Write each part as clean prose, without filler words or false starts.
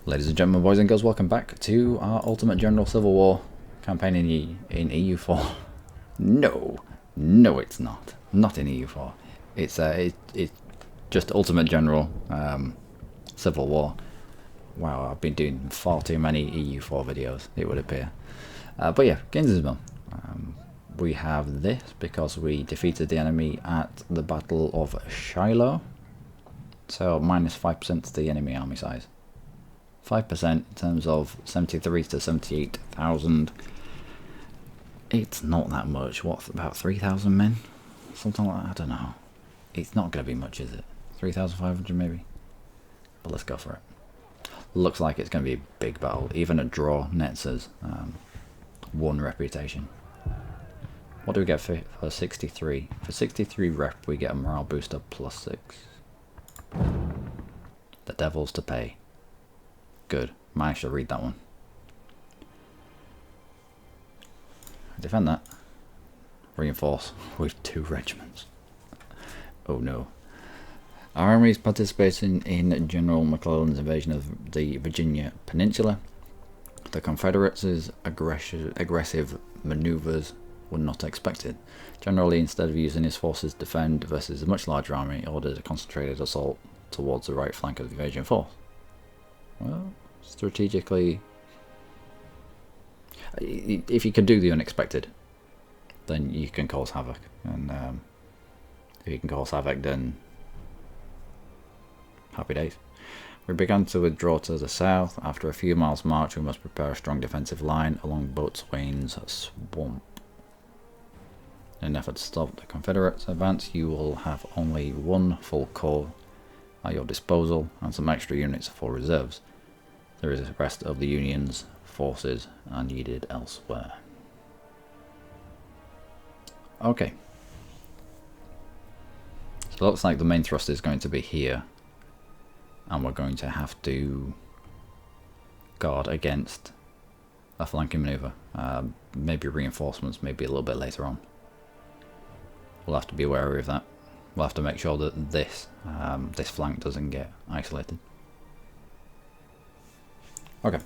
Ladies and gentlemen, boys and girls, welcome back to our Ultimate General Civil War campaign in EU4. No, it's not. Not in EU4. It's just Ultimate General Civil War. Wow, I've been doing far too many EU4 videos, it would appear. But yeah, Gainesville. We have this because we defeated the enemy at the Battle of Shiloh. So minus 5% to the enemy army size. 5% in terms of 73 to 78,000. It's not that much. What, about 3,000 men? Something like that, I don't know. It's not going to be much, is it? 3,500 maybe? But let's go for it. Looks like it's going to be a big battle. Even a draw nets us 1 reputation. What do we get for 63? For 63 rep we get a morale booster plus 6. The devil's to pay. Good. Managed to read that one. Defend that. Reinforce with 2 regiments. Oh no. Our army is participating in General McClellan's invasion of the Virginia Peninsula. The Confederates' aggressive maneuvers were not expected. Generally, instead of using his forces to defend versus a much larger army, ordered a concentrated assault towards the right flank of the invasion force. Well, strategically, if you can do the unexpected, then you can cause havoc. And if you can cause havoc, then happy days. We began to withdraw to the south. After a few miles march, we must prepare a strong defensive line along Boatswain's Swamp. In an effort to stop the Confederates' advance, you will have only 1 full corps at your disposal and some extra units for reserves. There is the rest of the Union's forces are needed elsewhere. Okay. So it looks like the main thrust is going to be here. And we're going to have to guard against a flanking maneuver. Maybe reinforcements, maybe a little bit later on. We'll have to be wary of that. We'll have to make sure that this flank doesn't get isolated. Okay.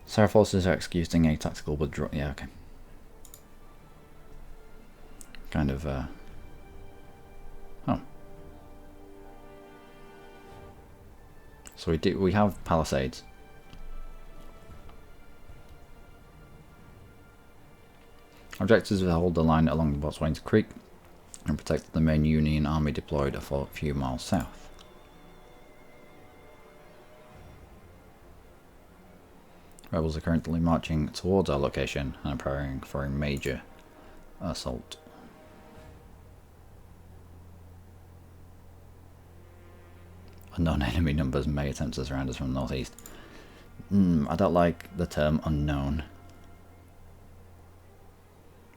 So our forces are executing a tactical withdrawal. Yeah, okay. Kind of, oh. So we have palisades. Objectives are to hold the line along Boatswain's Creek and protect the main Union army deployed a few miles south. Rebels are currently marching towards our location and are preparing for a major assault. Unknown enemy numbers may attempt to surround us from the northeast. I don't like the term unknown.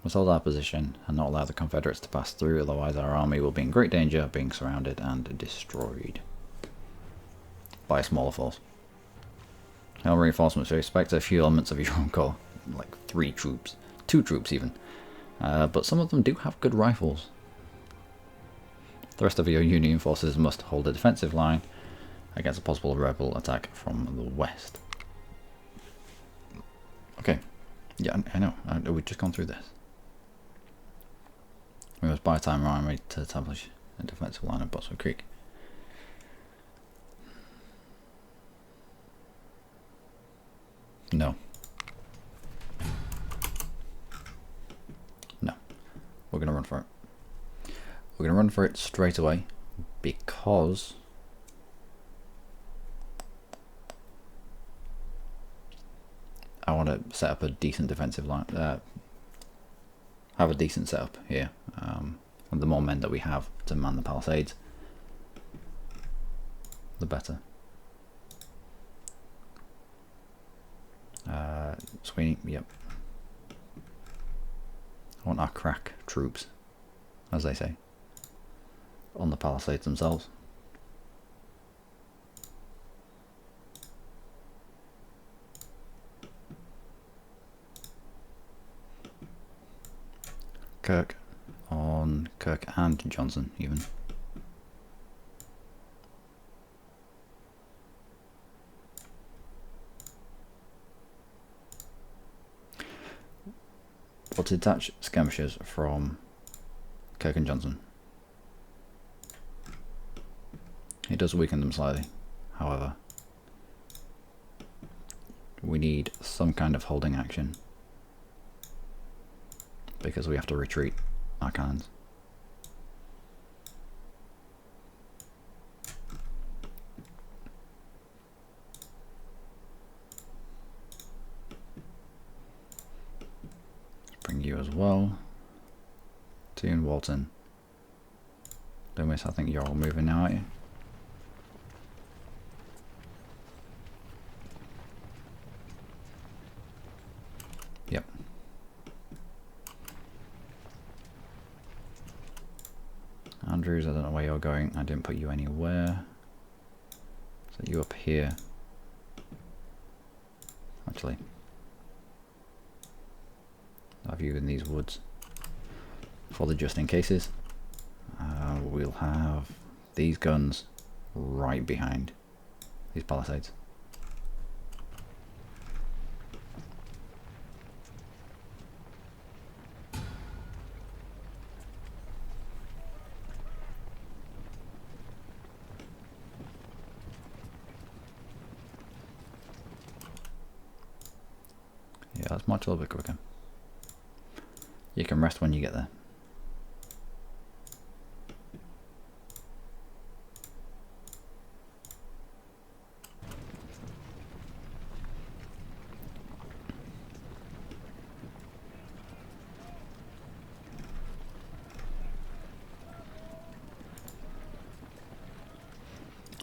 Must hold our position and not allow the Confederates to pass through, otherwise our army will be in great danger of being surrounded and destroyed by a smaller force. Our reinforcements, we expect a few elements of your own corps, like 3 troops, 2 troops even, but some of them do have good rifles. The rest of your Union forces must hold a defensive line against a possible rebel attack from the west. Okay, yeah, I know, we've just gone through this. We must buy time our army to establish a defensive line at Boatswain Creek. No. No. We're going to run for it. We're going to run for it straight away because I want to set up a decent defensive line. Have a decent setup here. And the more men that we have to man the palisades, the better. Sweeney, yep. I want our crack troops, as they say, on the palisades themselves. Kirk and Johnson even. careful to detach skirmishers from Kirk and Johnson. It does weaken them slightly, however. We need some kind of holding action because we have to retreat our cannons. Bring you as well. Toon, Walton. Loomis, I think you're all moving now, aren't you? Yep. Andrews, I don't know where you're going. I didn't put you anywhere. So you up here. Actually. I'll have you in these woods for the just in cases. We'll have these guns right behind these palisades. Yeah, let's march a little bit quicker. You can rest when you get there.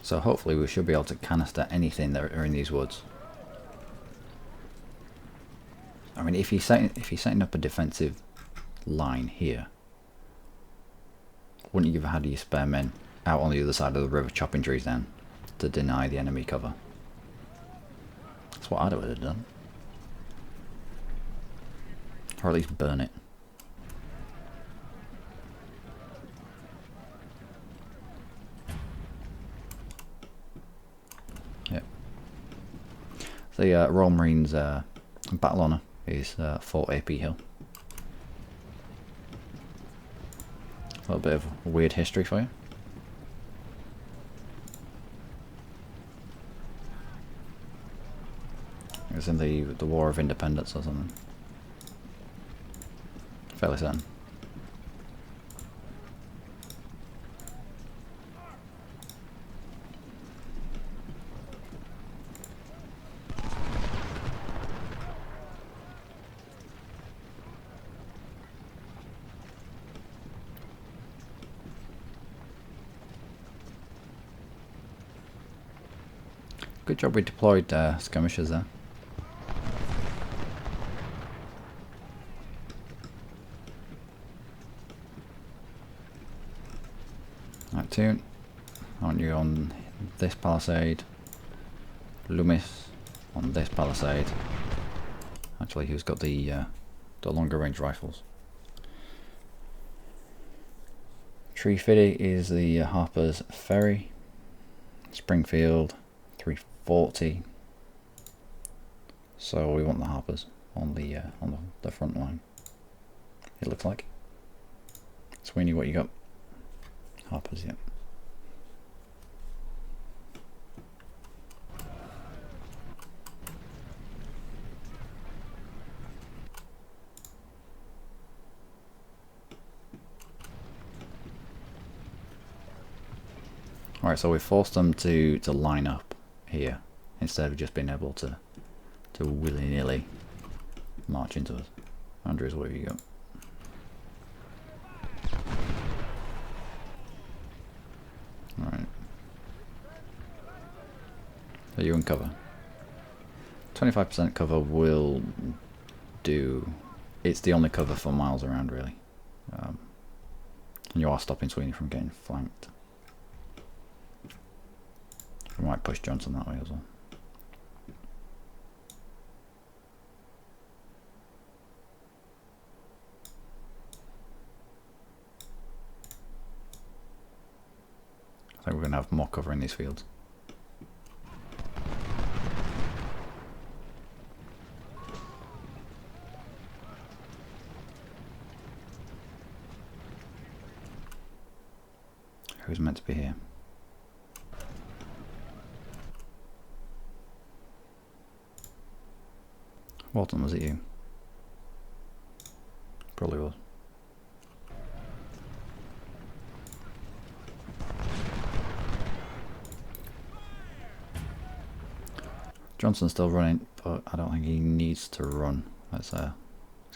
So hopefully we should be able to canister anything that are in these woods. I mean, if you're setting up a defensive line here, wouldn't you have had your spare men out on the other side of the river chopping trees down to deny the enemy cover? That's what I would have done. Or at least burn it. Yep. The Royal Marines battle honour is Fort AP Hill. A little bit of weird history for you. It was in the War of Independence or something. Fairly certain. Good job we deployed skirmishers there. Right, Toon, I want you on this palisade. Loomis on this palisade. Actually, who's got the longer range rifles? Tree Fiddy is the Harper's Ferry. Springfield 340. So we want the Harpers on the front line. It looks like. Sweeney, what you got? Harpers, yep. Alright, so we forced them to line up here instead of just being able to willy-nilly march into us. Andrews, what have you got? Alright. Are you in cover? 25% cover will do. It's the only cover for miles around, really. And you are stopping Sweeney from getting flanked. We might push Johnson that way as well. I think we're going to have more cover in these fields. Who's meant to be here? Walton, was it you? Probably was. Johnson's still running, but I don't think he needs to run. Let's get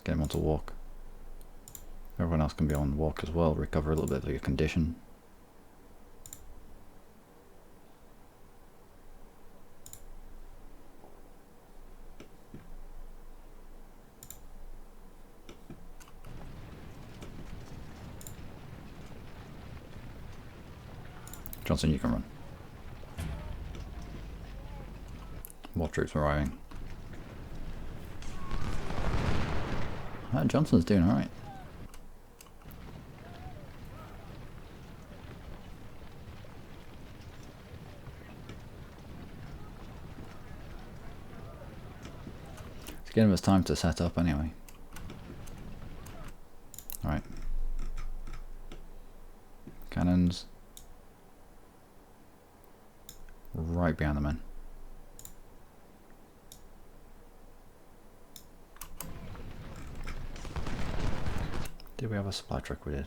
him on to walk. Everyone else can be on walk as well, recover a little bit of your condition. Johnson, you can run. More troops arriving. Johnson's doing alright. It's giving us time to set up anyway. Alright. Cannons. Right behind the men. Did we have a supply truck? We did.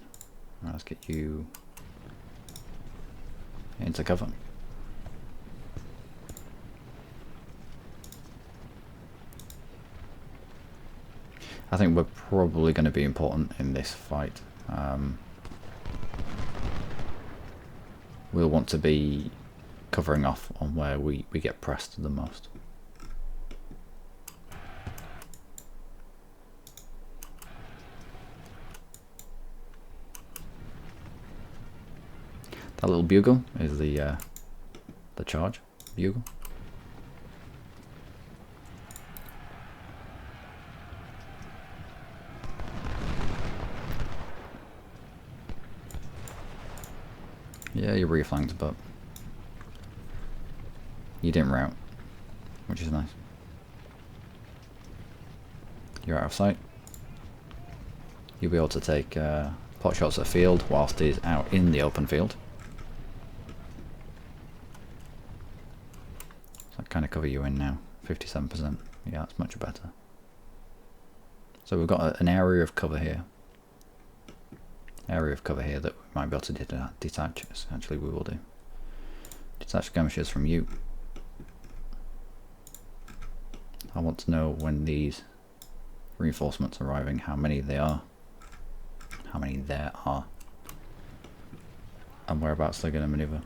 Right, let's get you into cover. I think we're probably going to be important in this fight. We'll want to be covering off on where we get pressed the most. That little bugle is the charge bugle. Yeah, you're reflanked, but you didn't rout, which is nice. You're out of sight. You'll be able to take pot shots at field whilst he's out in the open field. So I kind of cover you in now, 57%. Yeah, that's much better. So we've got an area of cover here. Area of cover here that we might be able to detach. Actually, we will do. Detach skirmishers from you. I want to know when these reinforcements are arriving, how many they are, how many there are, and whereabouts they're going to maneuver.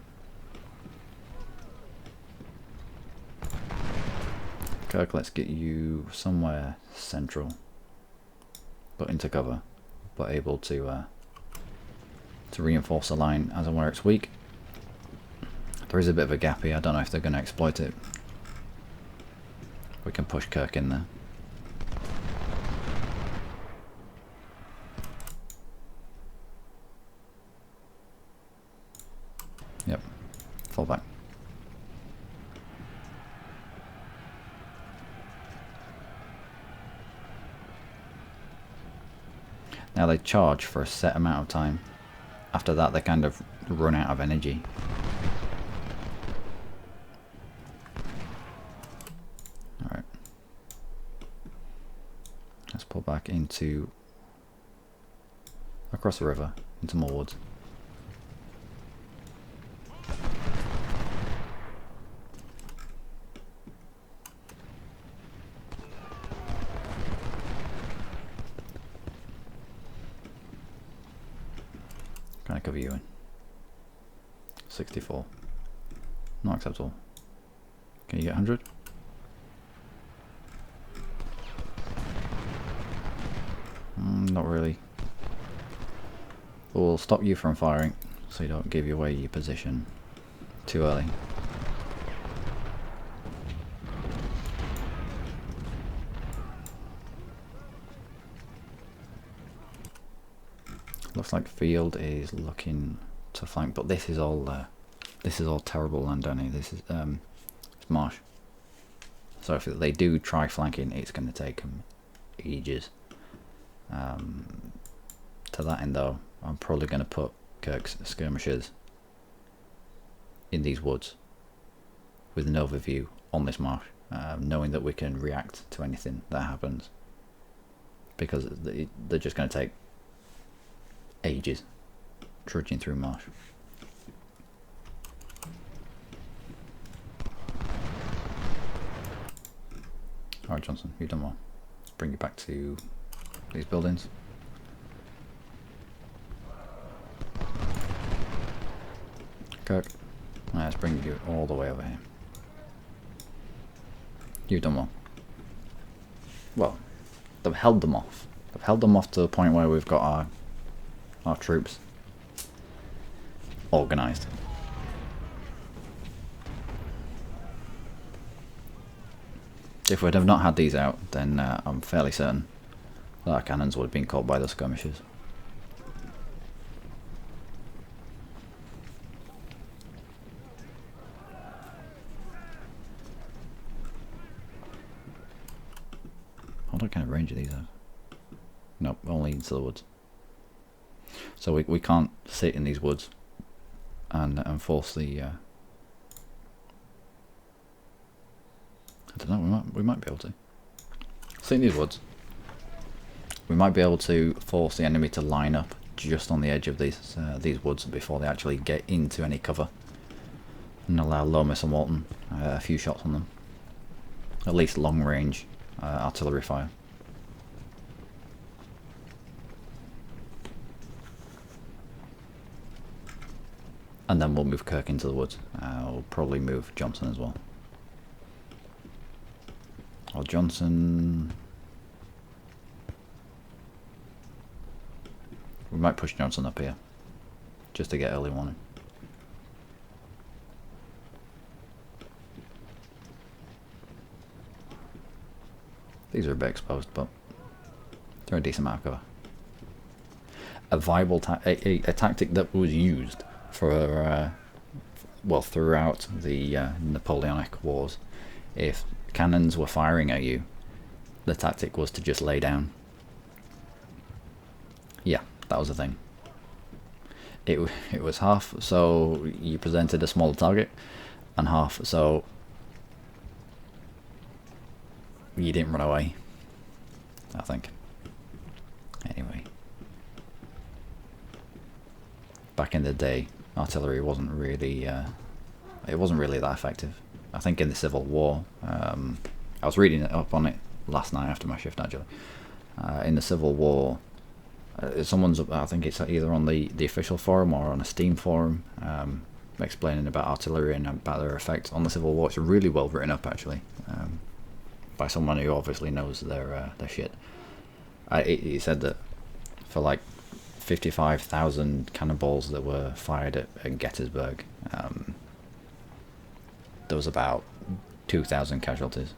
Kirk, let's get you somewhere central, but into cover, but able to reinforce the line as and where it's weak. There is a bit of a gap here. I don't know if they're going to exploit it. We can push Kirk in there. Yep, fall back. Now they charge for a set amount of time. After that they kind of run out of energy. Alright. Let's pull back into across the river, into more woods. Can I cover you in? 64. Not acceptable. Can you get 100? Not really. But we'll stop you from firing so you don't give away your position too early. Looks like field is looking to flank, but this is all terrible land, Danny. This is it's marsh. So if they do try flanking, it's going to take them ages. To that end, though, I'm probably going to put Kirk's skirmishers in these woods with an overview on this marsh, knowing that we can react to anything that happens, because they're just going to take ages trudging through marsh. Alright, Johnson, you've done well. Let's bring you back to these buildings. Kirk, let's bring you all the way over here. You've done well. Well, they've held them off. They've held them off to the point where we've got our troops organised. If we'd have not had these out, then I'm fairly certain that our cannons would have been caught by the skirmishers. What kind of range are these at? Nope, only into the woods. So we can't sit in these woods and force the... I don't know, we might be able to. Sit in these woods. We might be able to force the enemy to line up just on the edge of these woods before they actually get into any cover. And allow Lomas and Walton a few shots on them. At least long range artillery fire. And then we'll move Kirk into the woods. We'll probably move Johnson as well. Or Johnson... We might push Johnson up here, just to get early warning. These are a bit exposed, but they're a decent amount of cover. A viable a tactic that was used for well, throughout the Napoleonic Wars. If cannons were firing at you, the tactic was to just lay down. Yeah, that was the thing. It was half so you presented a smaller target, and half so you didn't run away, I think. Anyway, back in the day, artillery wasn't really it wasn't really that effective. I think in the Civil War, I was reading up on it last night after my shift actually. In the Civil War, someone's, I think it's either on the official forum or on a Steam forum, explaining about artillery and about their effect on the Civil War. It's really well written up actually, by someone who obviously knows their shit. He said that for like 55,000 cannonballs that were fired at Gettysburg, there was about 2,000 casualties.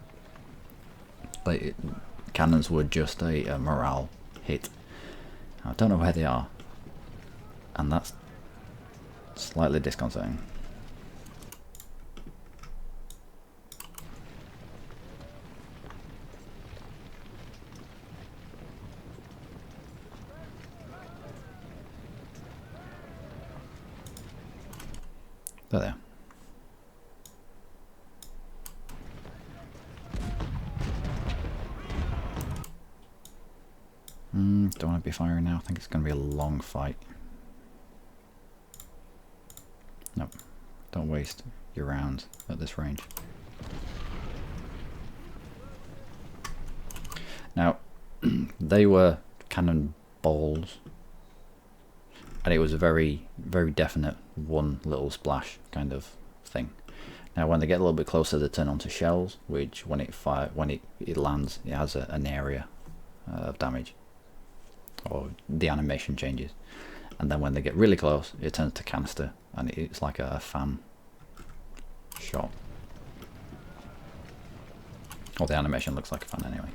Like, cannons were just a morale hit. I don't know where they are, and that's slightly disconcerting. There they are. Don't want to be firing now. I think it's going to be a long fight. Nope. Don't waste your rounds at this range. Now, they were cannonballs, and it was a very, very definite one little splash kind of thing. Now, when they get a little bit closer, they turn onto shells, which when it lands, it has an area of damage, or the animation changes. And then when they get really close, it turns to canister, and it's like a fan shot. Or the animation looks like a fan anyway.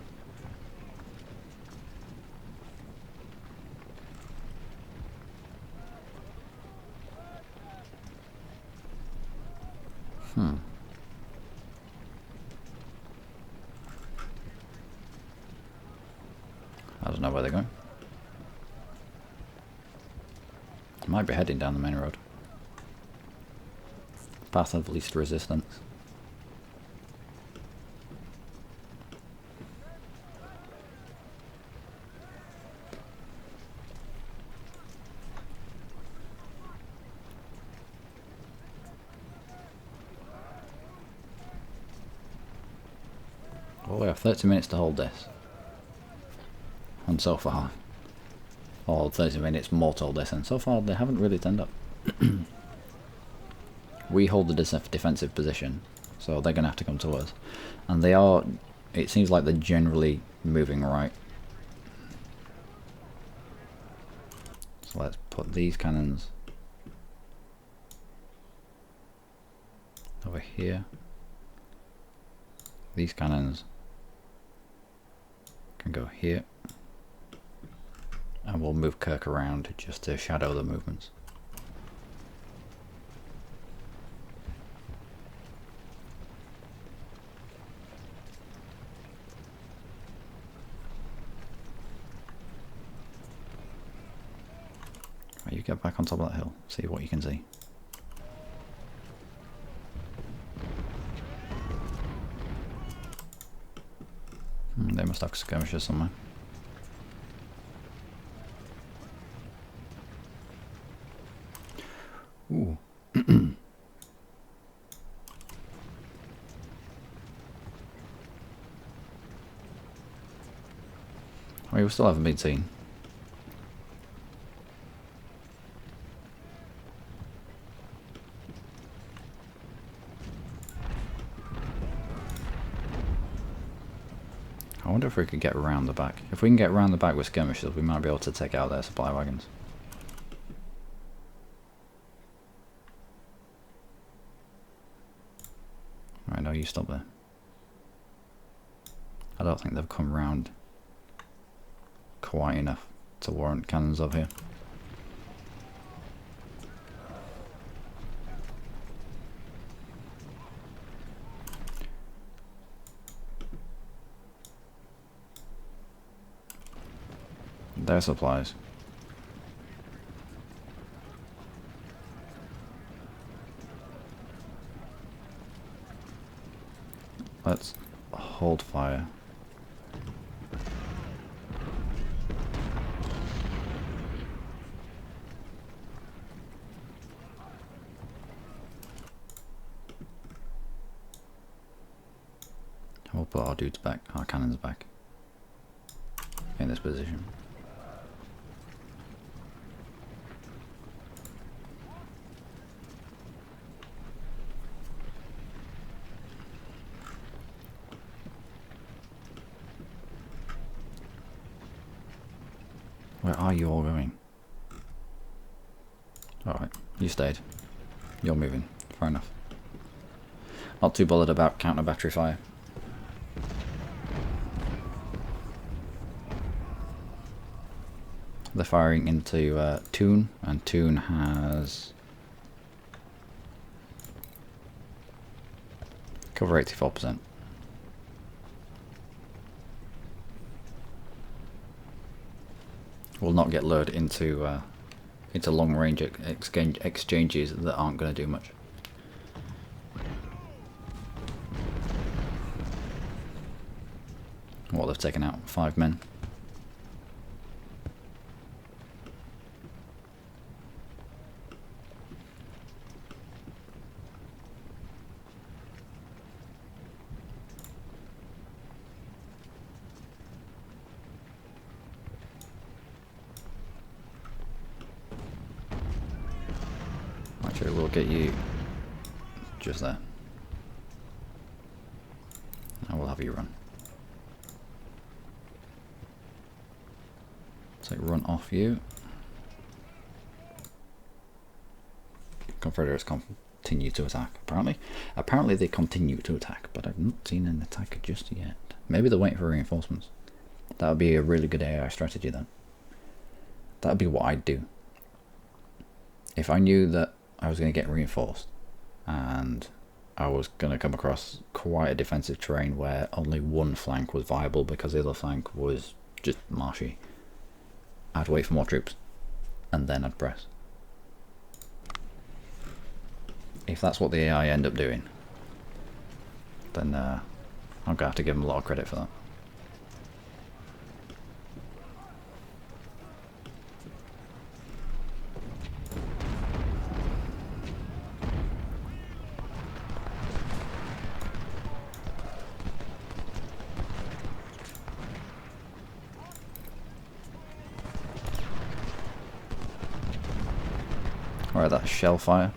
I don't know where they're going. Might be heading down the main road. path of least resistance. Well, we have 30 minutes to hold this. And so far, or 30 minutes more to hold this, and so far they haven't really turned up. We hold the defensive position, so they're going to have to come to us. And they are, it seems like they're generally moving right. So let's put these cannons over here. These cannons can go here. And we'll move Kirk around just to shadow the movements. Right, you get back on top of that hill, see what you can see. They must have skirmishers somewhere. Ooh. We still haven't been seen. I wonder if we could get around the back. If we can get around the back with skirmishers, we might be able to take out their supply wagons. Right, no, you stop there. I don't think they've come round quite enough to warrant cannons up here. Their supplies. Let's hold fire. We'll put our dudes back, our cannons back in this position. Where are you all going? Alright, you stayed. You're moving. Fair enough. Not too bothered about counter battery fire. They're firing into Toon, and Toon has cover 84%. Will not get lured into long range exchanges that aren't going to do much. Well, they've taken out 5 men. Actually, we'll get you just there. I will have you run. So run off you. Confederates continue to attack. Apparently they continue to attack, but I've not seen an attack just yet. Maybe they're waiting for reinforcements. That would be a really good AI strategy then. That would be what I'd do. If I knew that I was going to get reinforced and I was going to come across quite a defensive terrain where only one flank was viable because the other flank was just marshy, I'd wait for more troops and then I'd press. if that's what the AI end up doing, then I'm going to have to give them a lot of credit for that. Alright, that's shell fire.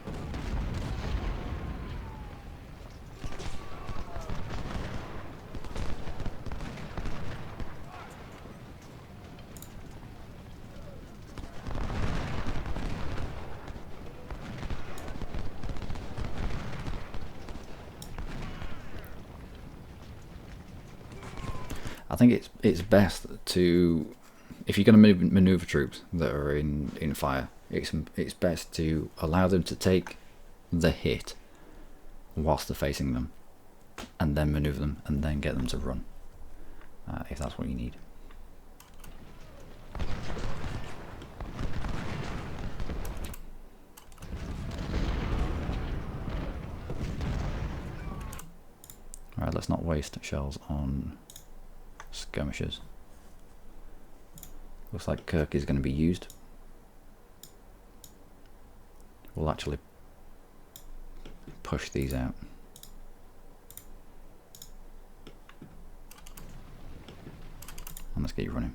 I think it's best to, if you're going to maneuver troops that are in fire, it's best to allow them to take the hit whilst they're facing them, and then maneuver them, and then get them to run, if that's what you need. Alright, let's not waste shells on skirmishers. Looks like Kirk is going to be used. We'll actually push these out. And let's get you running.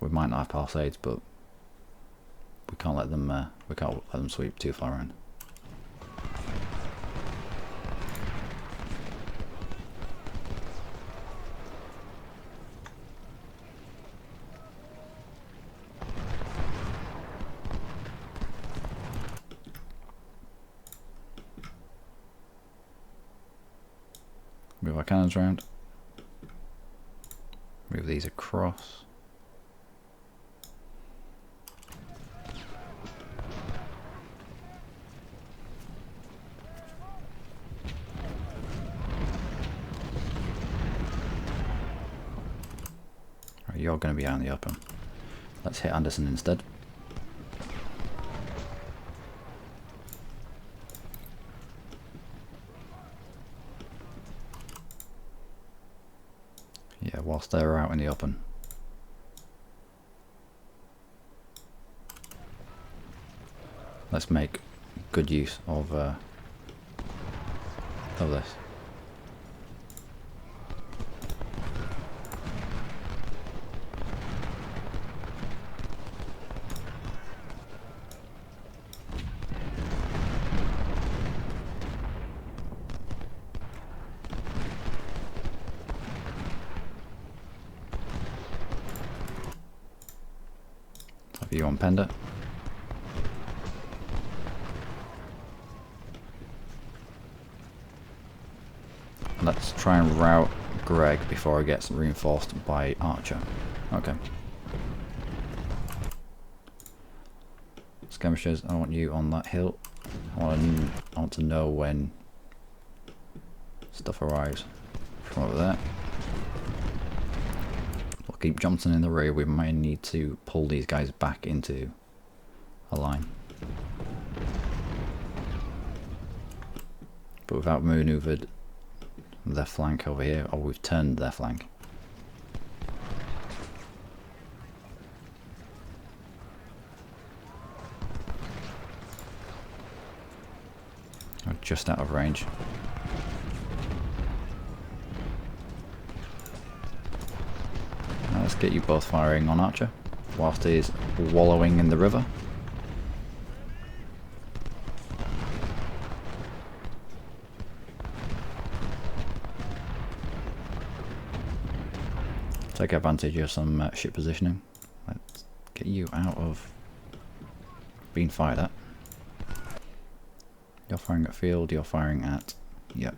We might not have palisades, but we can't let them sweep too far around. Move our cannons around. Move these across. Right, you're going to be out in the open. Let's hit Anderson instead. Yeah, whilst they're out in the open. Let's make good use of this. Have you on Pender? Let's try and rout Greg before he gets reinforced by Archer. Okay. Skirmishers, I want you on that hill. I want to know when stuff arrives from over there. We'll keep Johnson in the rear. We might need to pull these guys back into a line. But we've outmaneuvered their flank over here, or we've turned their flank. We're just out of range. Now let's get you both firing on Archer whilst he's wallowing in the river. Take advantage of some ship positioning. Let's get you out of being fired at. You're firing at field, you're firing at... Yep.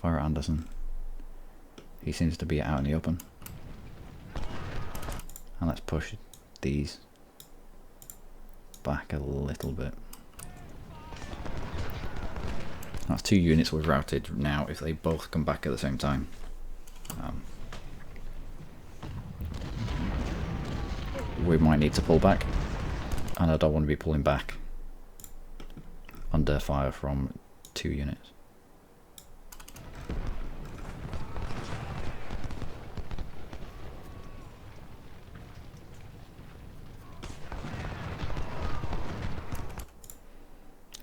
Fire at Anderson. He seems to be out in the open. And let's push these back a little bit. That's 2 units we've routed now if they both come back at the same time. we might need to pull back, and I don't want to be pulling back under fire from 2 units.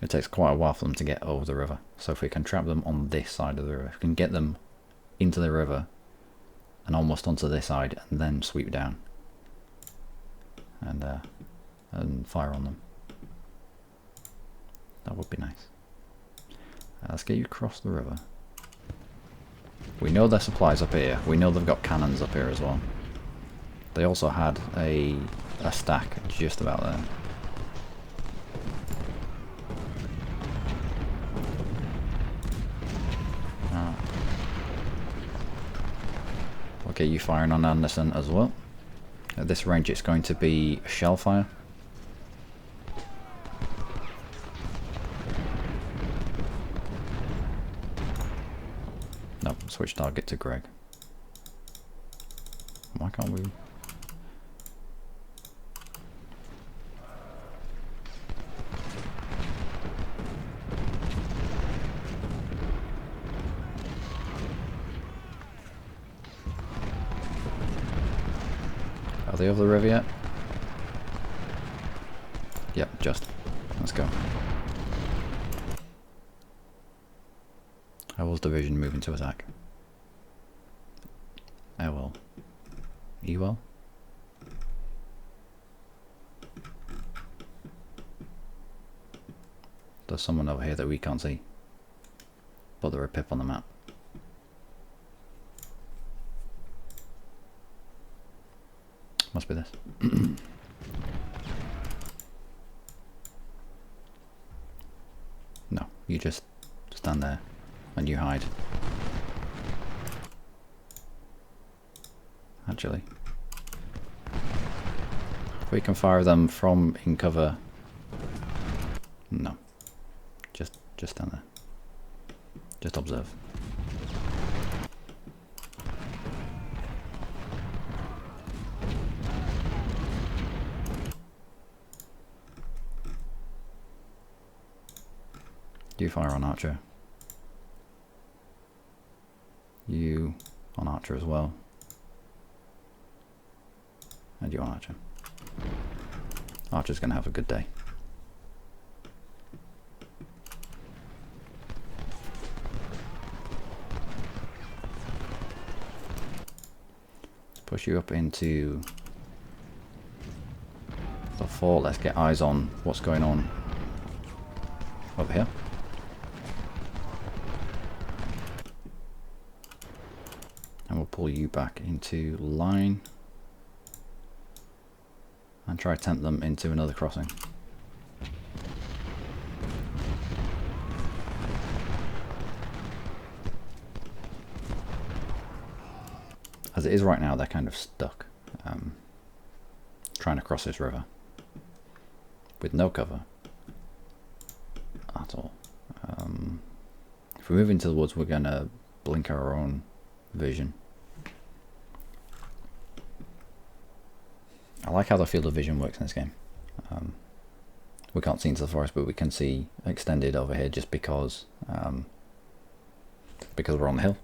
It takes quite a while for them to get over the river, so if we can trap them on this side of the river, if we can get them into the river and almost onto this side and then sweep down and fire on them, that would be nice. Let's get you across the river. We know their supplies up here, we know they've got cannons up here as well. They also had a stack just about there. Okay, you firing on Anderson as well. At this range it's going to be shell fire. No, switch target to Greg. Why can't we? Are they over the river yet? Yep, just. Let's go. Owl's division moving to attack. Owl. Ewell? There's someone over here that we can't see, but they're a pip on the map. Must be this. No, you just stand there and you hide. Actually, we can fire them from in cover. No, just stand there. Just observe. You fire on Archer. You on Archer as well. And you on Archer. Archer's gonna have a good day. Let's push you up into the fort. Let's get eyes on what's going on over here. And we'll pull you back into line and try to tempt them into another crossing. As it is right now, they're kind of stuck trying to cross this river with no cover at all. If we move into the woods, we're going to blink our own vision. I like how the field of vision works in this game. We can't see into the forest, but we can see extended over here just because we're on the hill.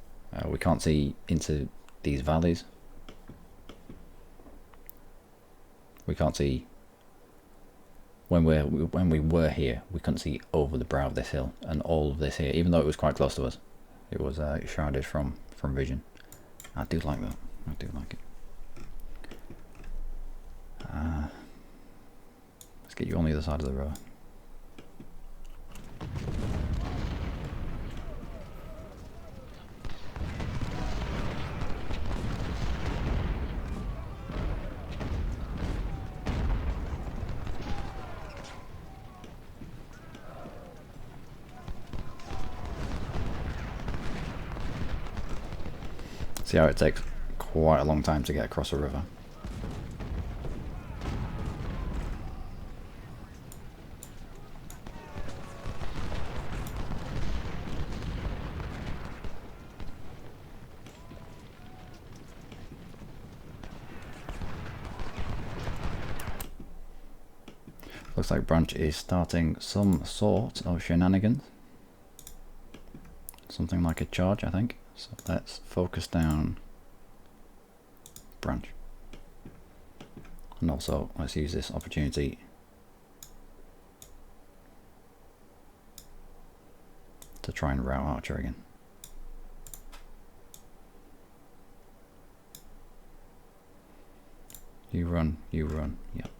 We can't see into these valleys. We can't see when we were here. We couldn't see over the brow of this hill and all of this here, even though it was quite close to us. It was shrouded from vision. I do like that. I do like it. Let's get you on the other side of the road. See how it takes quite a long time to get across a river. Looks like Branch is starting some sort of shenanigans. Something like a charge, I think. So let's focus down Branch. And also, let's use this opportunity to try and rout Archer again. You run, yep.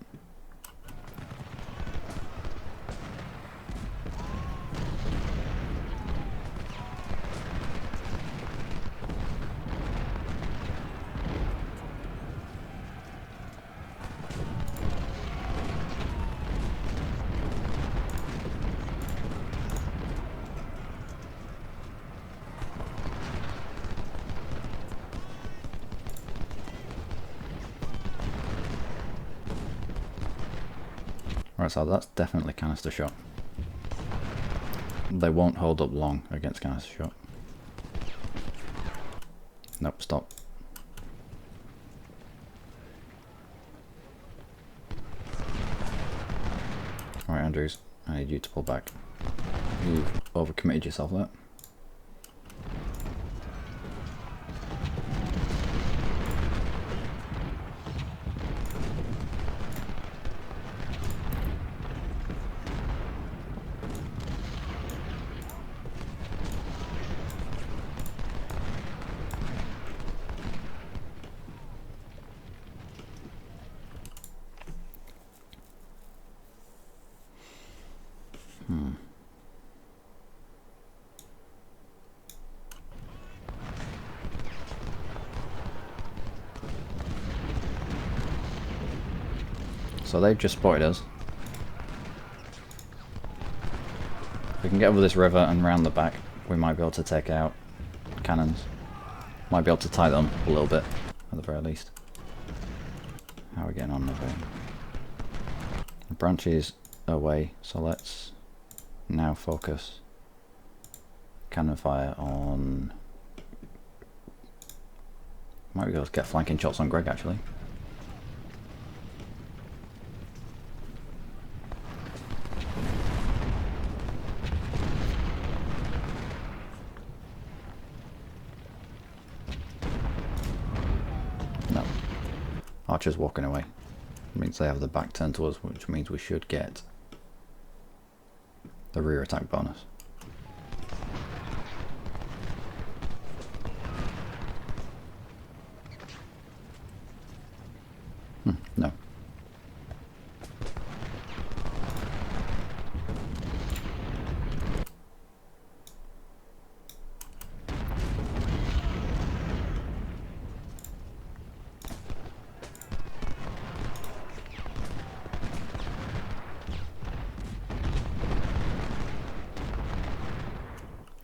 Right, so that's definitely canister shot. They won't hold up long against canister shot. Nope, stop. Alright, Andrews, I need you to pull back. You've overcommitted yourself there. So they've just spotted us. If we can get over this river and round the back, we might be able to take out cannons. Might be able to tie them a little bit, at the very least. How are we getting on the way? The Branch is away, so let's now focus cannon fire on... Might be able to get flanking shots on Greg, actually. No. Archer's walking away. It means they have the back turned to us, which means we should get the rear attack bonus. No.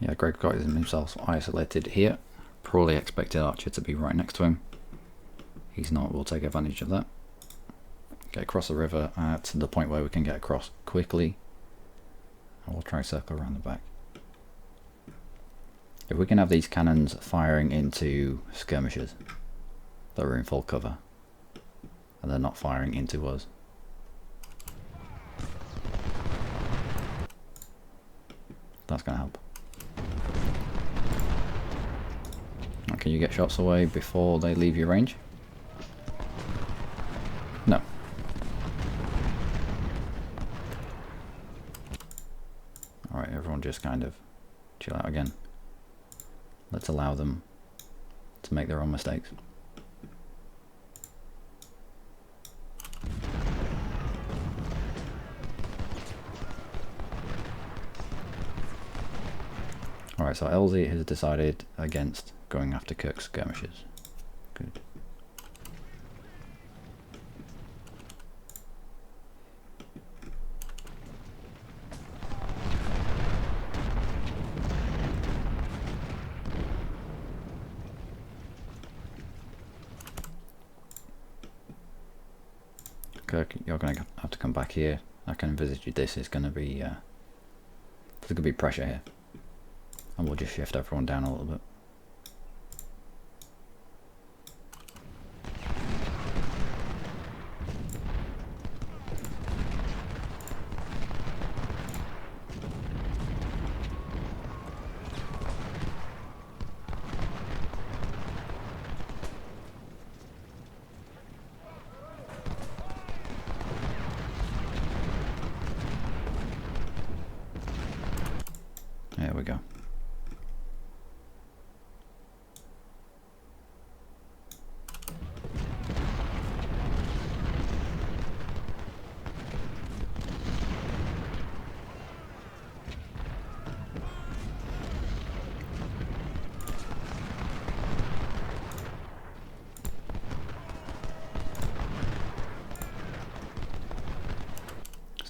Yeah, Greg got himself isolated here. Probably expected Archer to be right next to him. He's not, we'll take advantage of that. Get across the river at the point where we can get across quickly. And we'll try and circle around the back. If we can have these cannons firing into skirmishers that are in full cover, and they're not firing into us. That's going to help. Can you get shots away before they leave your range? No. Alright, everyone just kind of chill out again. Let's allow them to make their own mistakes. Alright, so LZ has decided against going after Kirk's skirmishes. Good. Kirk, you're going to have to come back here. I can envisage this is going to be there's going to be pressure here, and we'll just shift everyone down a little bit.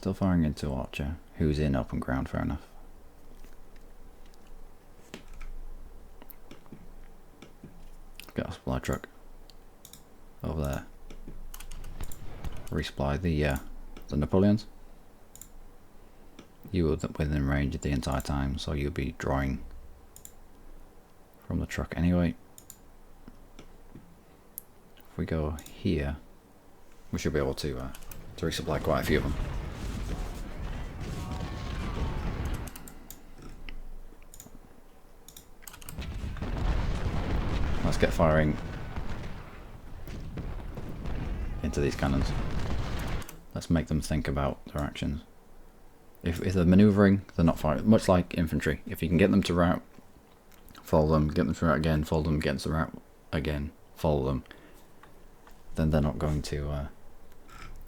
Still firing into Archer, who's in open ground, fair enough. Got a supply truck over there. Resupply the Napoleons. You were within range the entire time, so you'll be drawing from the truck anyway. If we go here, we should be able to resupply quite a few of them. Let's get firing into these cannons. Let's make them think about their actions. If they're manoeuvring, they're not firing. Much like infantry, if you can get them to route, follow them, get them to route again, follow them, get them to route again, follow them, then they're not going to,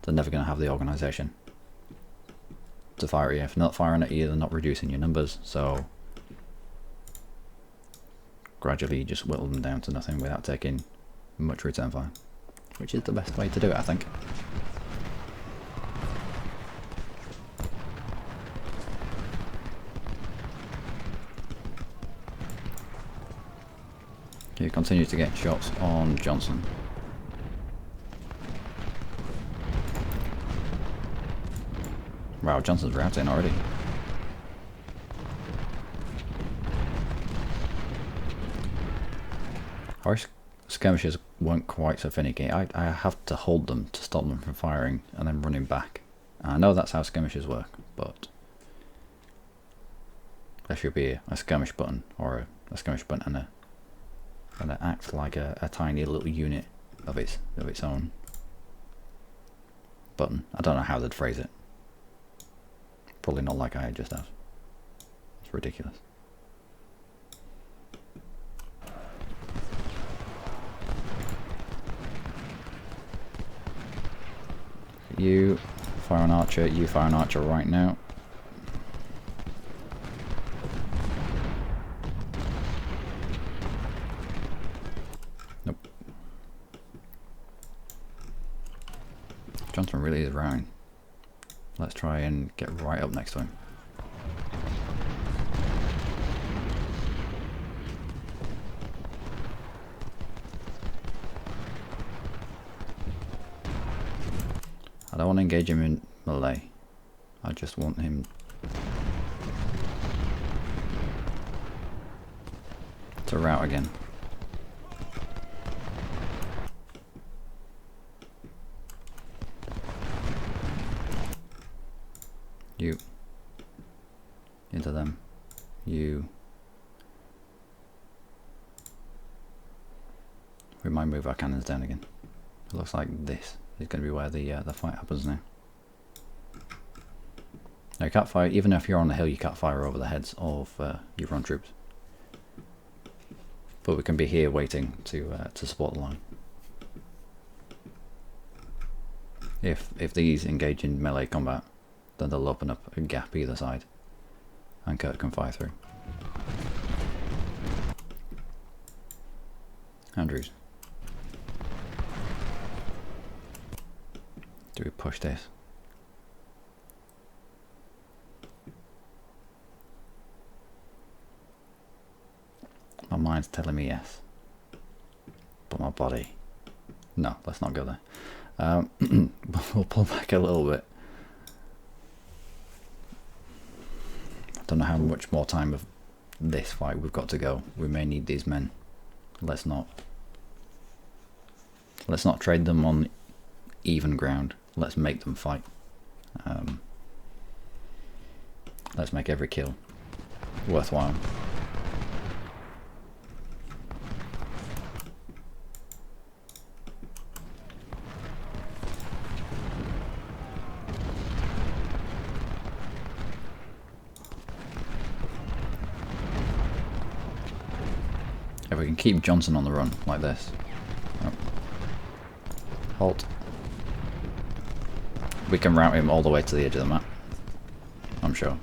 they're never going to have the organisation to fire at you. If they're not firing at you, they're not reducing your numbers, so gradually you just whittle them down to nothing without taking much return fire, which is the best way to do it, I think. You continue to get shots on Johnson. Wow, Johnson's routing already. Our skirmishers weren't quite so finicky. I have to hold them to stop them from firing and then running back. I know that's how skirmishers work, but there should be a skirmish button, or a skirmish button and it acts like a tiny little unit of its own button. I don't know how they'd phrase it. Probably not like I just have. It's ridiculous. You fire an archer, you fire an archer right now. Nope. Johnson really is routing. Let's try and get right up next to him. I don't want to engage him in melee. I just want him to rout again. You into them. You. We might move our cannons down again. It looks like this is going to be where the fight happens now. Now you can't fire, even if you're on the hill, you can't fire over the heads of your front troops. But we can be here waiting to support the line. If these engage in melee combat, then they'll open up a gap either side, and Kurt can fire through. Andrews. Do we push this? My mind's telling me yes, but my body, no, let's not go there. We'll pull back a little bit. I don't know how much more time of this fight we've got to go. We may need these men. Let's not trade them on even ground. Let's make them fight. Let's make every kill worthwhile. If we can keep Johnson on the run like this. Oh. Halt. We can route him all the way to the edge of the map, I'm sure.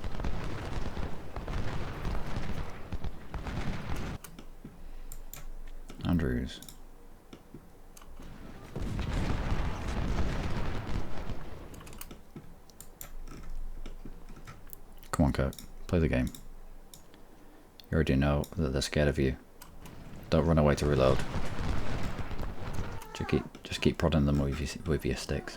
Andrews. Come on, Kirk. Play the game. You already know that they're scared of you. Don't run away to reload. Just keep prodding them with your sticks.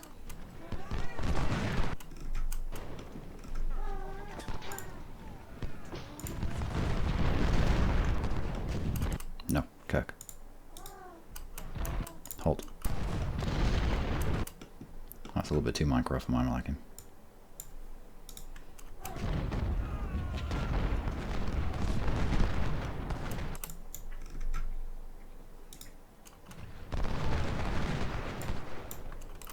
No, Kirk. Hold. That's a little bit too micro for my liking.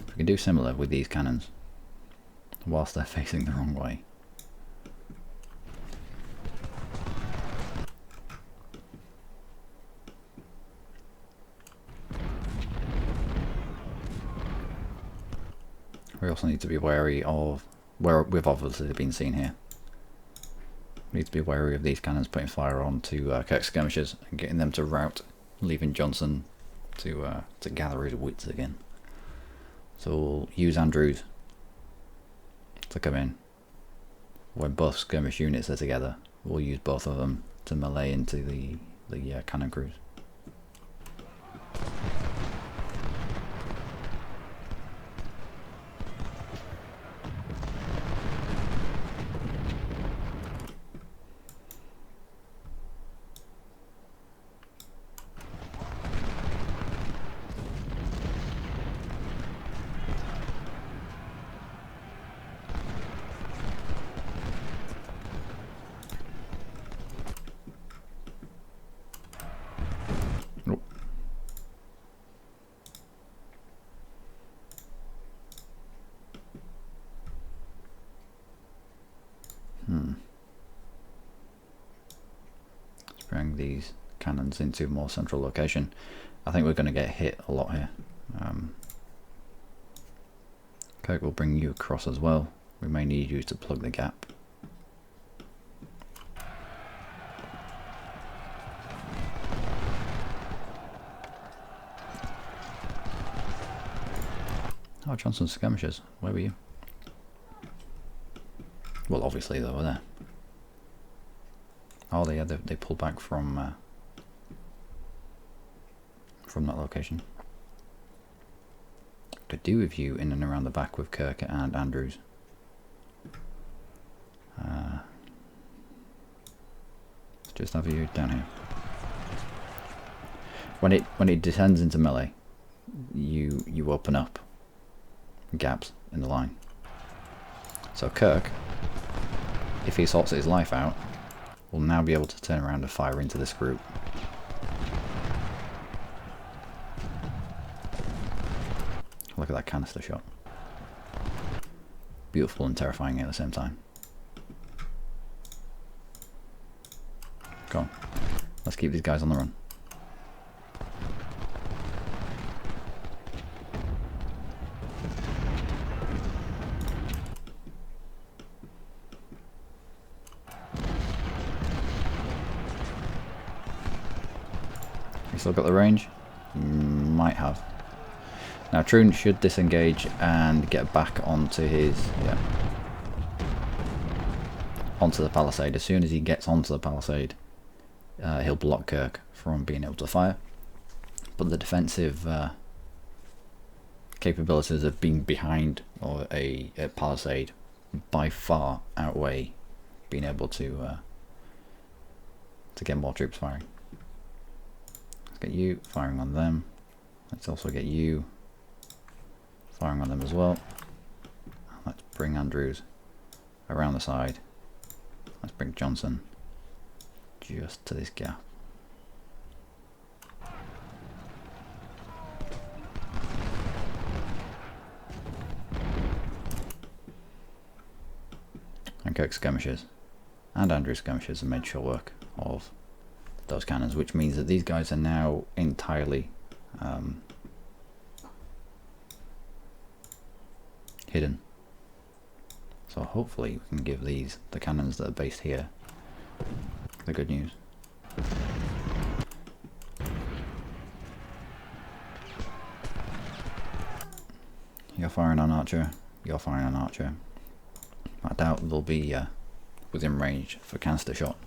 We can do similar with these cannons whilst they're facing the wrong way. We also need to be wary of where we've obviously been seen here. We need to be wary of these cannons putting fire on to Kirk's skirmishers and getting them to rout, leaving Johnson to gather his wits again. So we'll use Andrews to come in. When both skirmish units are together, we'll use both of them to melee into the cannon crews. Let's bring these cannons into a more central location. I think we're going to get hit a lot here. Kirk will bring you across as well. We may need you to plug the gap. Oh, Johnson's skirmishers. Where were you? Well, obviously they were there. Oh, they pulled back from that location. Could do with you in and around the back with Kirk and Andrews. Let's just have you down here. When it descends into melee, you open up gaps in the line. So Kirk, if he sorts his life out, will now be able to turn around and fire into this group. Look at that canister shot. Beautiful and terrifying at the same time. Go on. Let's keep these guys on the run. You still got the range? Might have. Now Troon should disengage and get back onto his, onto the palisade. As soon as he gets onto the palisade, he'll block Kirk from being able to fire. But the defensive capabilities of being behind or a palisade by far outweigh being able to get more troops firing. Let's get you firing on them. Let's also get you firing on them as well. Let's bring Andrews around the side. Let's bring Johnson just to this gap. And Kirk's skirmishers and Andrew's skirmishers have made short work of those cannons, which means that these guys are now entirely hidden. So hopefully we can give the cannons that are based here the good news. You're firing on Archer. You're firing on Archer. I doubt there'll be within range for canister shot.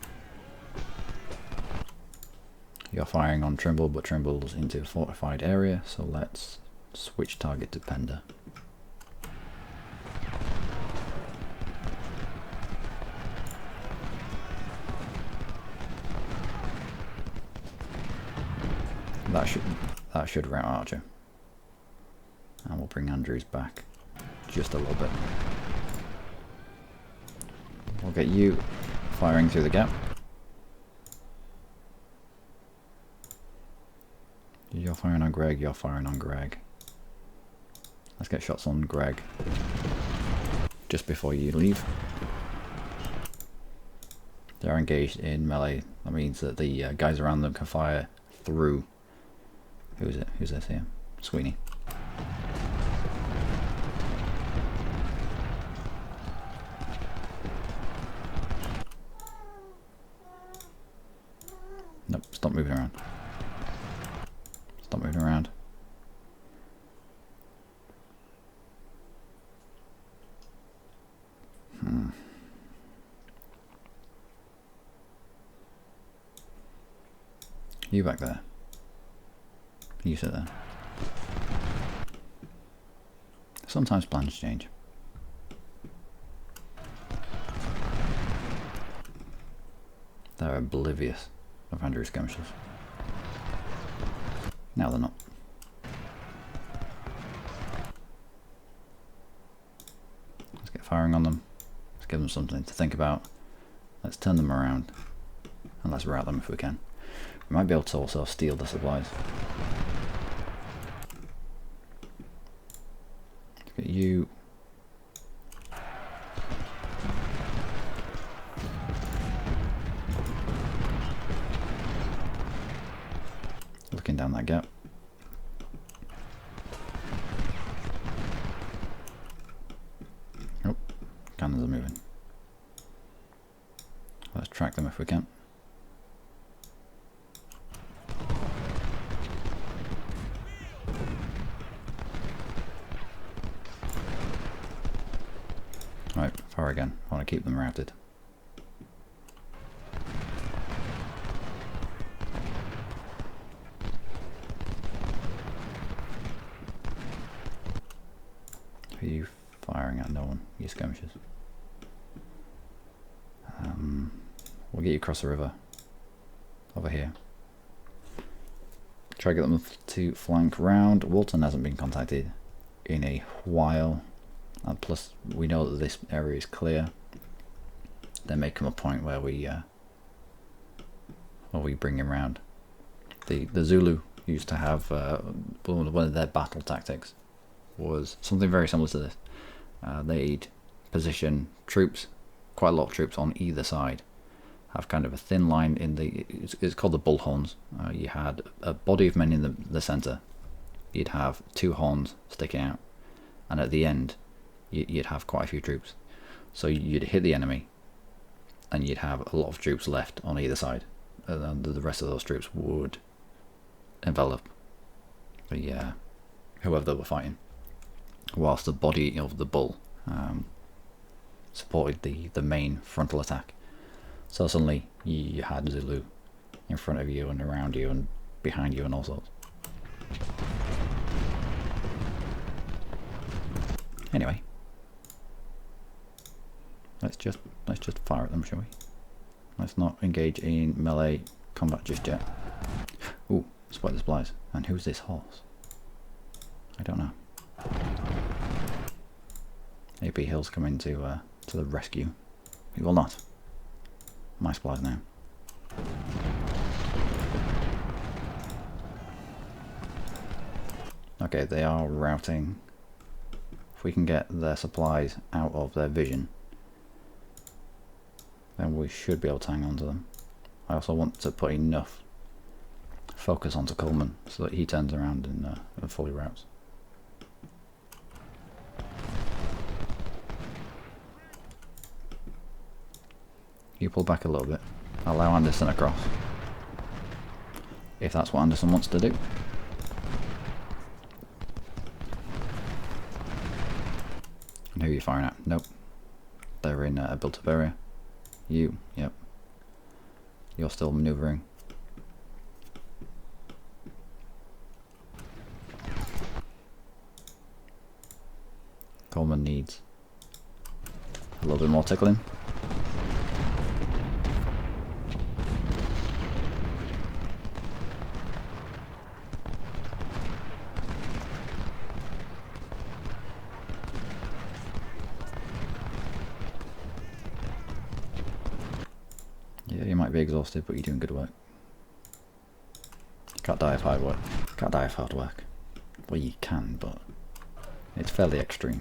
You're firing on Trimble, but Trimble's into a fortified area, so let's switch target to Pender. That should rout Archer. And we'll bring Andrews back just a little bit. We'll get you firing through the gap. You're firing on Greg, you're firing on Greg. Let's get shots on Greg just before you leave. They're engaged in melee. That means that the guys around them can fire through. Who is it? Who's this here? Sweeney. Nope, stop moving around. Stop moving around. You back there. You sit there. Sometimes plans change. They're oblivious of Andrew's skirmishes. Now they're not. Let's get firing on them. Let's give them something to think about. Let's turn them around. And let's rout them if we can. We might be able to also steal the supplies. Let's get you. Looking down that gap. Oh, cannons are moving. Let's track them if we can. Right, fire again. I want to keep them routed. Who are you firing at? No one. You skirmishes. We'll get you across the river. Over here. Try to get them to flank round. Walton hasn't been contacted in a while. And plus, we know that this area is clear. There may come a point where we bring him round. The Zulu used to have one of their battle tactics was something very similar to this. They'd position troops, quite a lot of troops on either side, have kind of a thin line in the. It's called the bullhorns. You had a body of men in the centre. You'd have two horns sticking out, and at the end, you'd have quite a few troops. So you'd hit the enemy, and you'd have a lot of troops left on either side. And the rest of those troops would envelop the whoever they were fighting, whilst the body of the bull supported the main frontal attack. So suddenly you had Zulu in front of you and around you and behind you and all sorts. Anyway, let's just fire at them, shall we? Let's not engage in melee combat just yet. Ooh, spot the supplies. And who's this horse? I don't know. AP Hill's coming to the rescue. He will not. My supplies now. Okay, they are routing. If we can get their supplies out of their vision, then we should be able to hang on to them. I also want to put enough focus onto Coleman so that he turns around and fully routes. You pull back a little bit. Allow Anderson across. If that's what Anderson wants to do. And who are you firing at? Nope. They're in a built-up area. You, yep. You're still manoeuvring. Coleman needs a little bit more tickling. Yeah, you might be exhausted, but you're doing good work. You can't die of hard work. Can't die of hard work. Well, you can, but it's fairly extreme.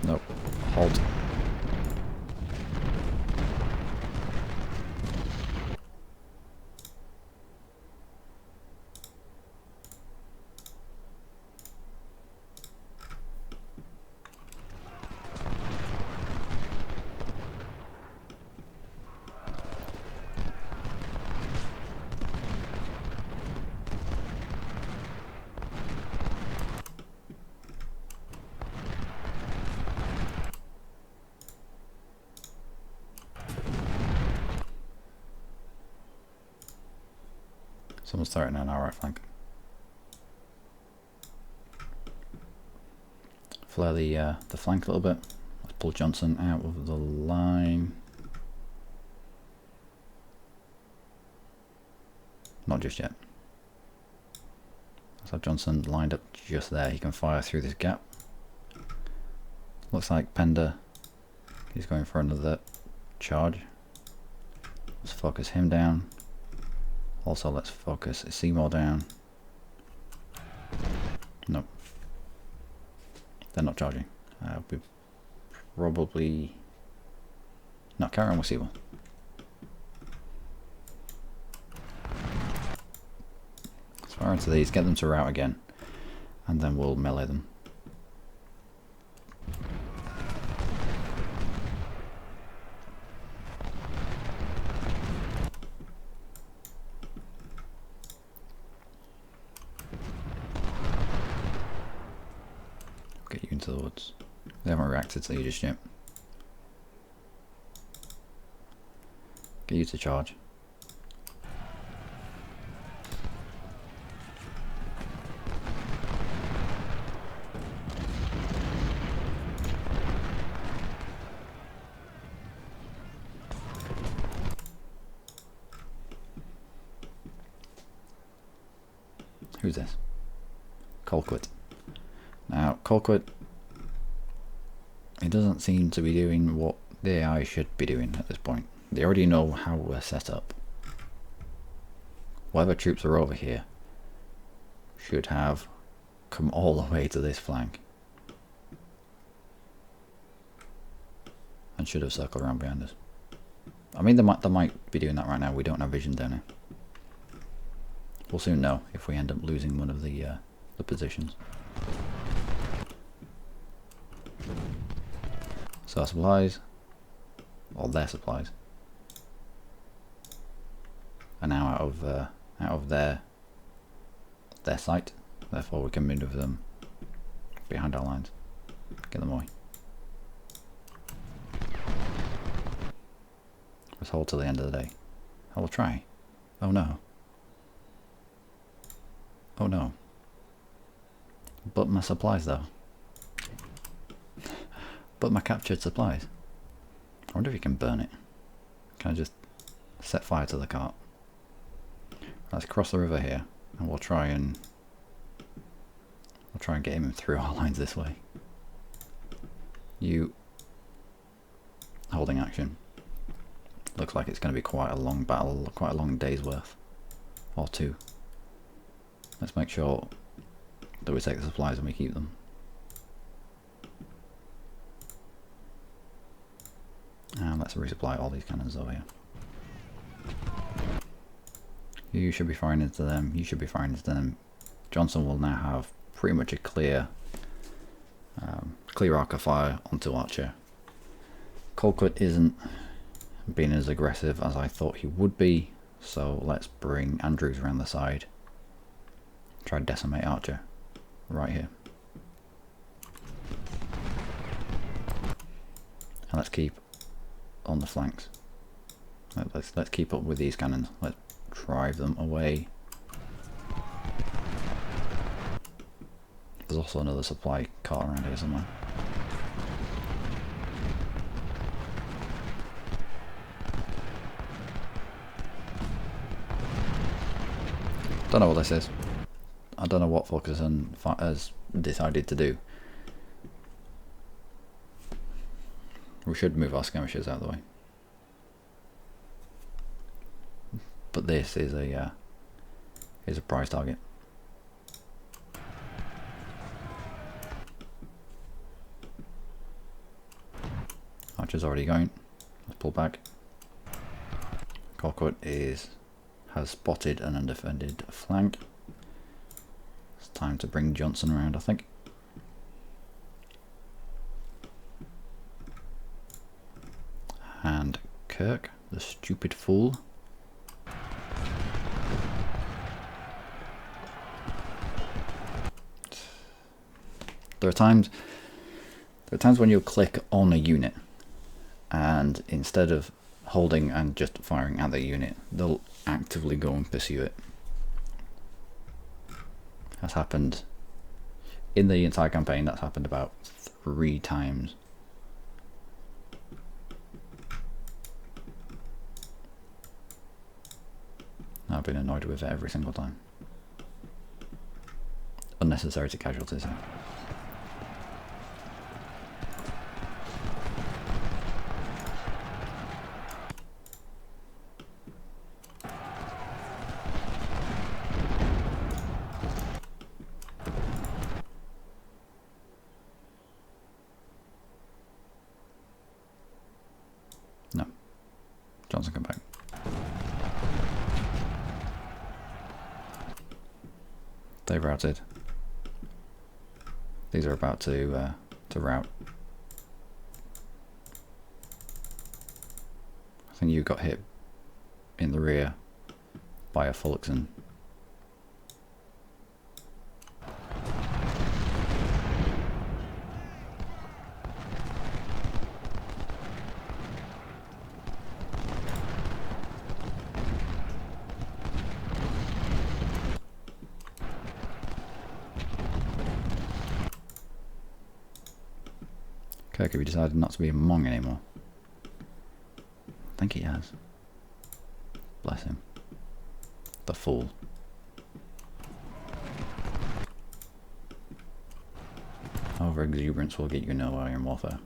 Nope. Halt. Someone's starting on our right flank. Flare the flank a little bit. Let's pull Johnson out of the line. Not just yet. Let's have Johnson lined up just there. He can fire through this gap. Looks like Pender is going for another charge. Let's focus him down. Also, let's focus Seymour down. Nope. They're not charging. We probably... No, carry on with Seymour. Let's fire into these, get them to rout again, and then we'll melee them. Get you into the woods. They haven't reacted to you just yet. Get you to charge. Who's this? Colquitt. Now, Colquitt, he doesn't seem to be doing what the AI should be doing at this point. They already know how we're set up. Whatever troops are over here should have come all the way to this flank and should have circled around behind us. I mean, they might be doing that right now. We don't have vision down here. We'll soon know if we end up losing one of the positions. So our supplies, or their supplies, are now out of their sight. Therefore, we can maneuver them behind our lines. Get them away. Let's hold till the end of the day. I will try. Oh no. Oh no. But my supplies though. But my captured supplies. I wonder if you can burn it. Can I just set fire to the cart? Let's cross the river here, and we'll try and get him through our lines this way. You holding action. Looks like it's going to be quite a long battle, quite a long day's worth, or two. Let's make sure that we take the supplies and we keep them. And let's resupply all these cannons over here. You should be firing into them. You should be firing into them. Johnson will now have pretty much a clear arc of fire onto Archer. Colquitt isn't being as aggressive as I thought he would be, So let's bring Andrews around the side. Try to decimate Archer right here. And let's keep on the flanks. Let's keep up with these cannons. Let's drive them away. There's also another supply cart around here somewhere. Don't know what this is. I don't know what Focus has decided to do. We should move our skirmishers out of the way. But this is a prize target. Archer's already going. Let's pull back. Colquitt has spotted an undefended flank. It's time to bring Johnson around, I think. And Kirk, the stupid fool. There are times when you'll click on a unit and instead of holding and just firing at the unit, they'll actively go and pursue it. That's happened in the entire campaign. That's happened about 3 times. I've been annoyed with it every single time. Unnecessary to casualties. No. Johnson, come back. They've routed. These are about to rout. I think you got hit in the rear by a Fulixon. Kirk, have you decided not to be a Hmong anymore? I think he has. Bless him. The fool. Over exuberance will get you nowhere in warfare.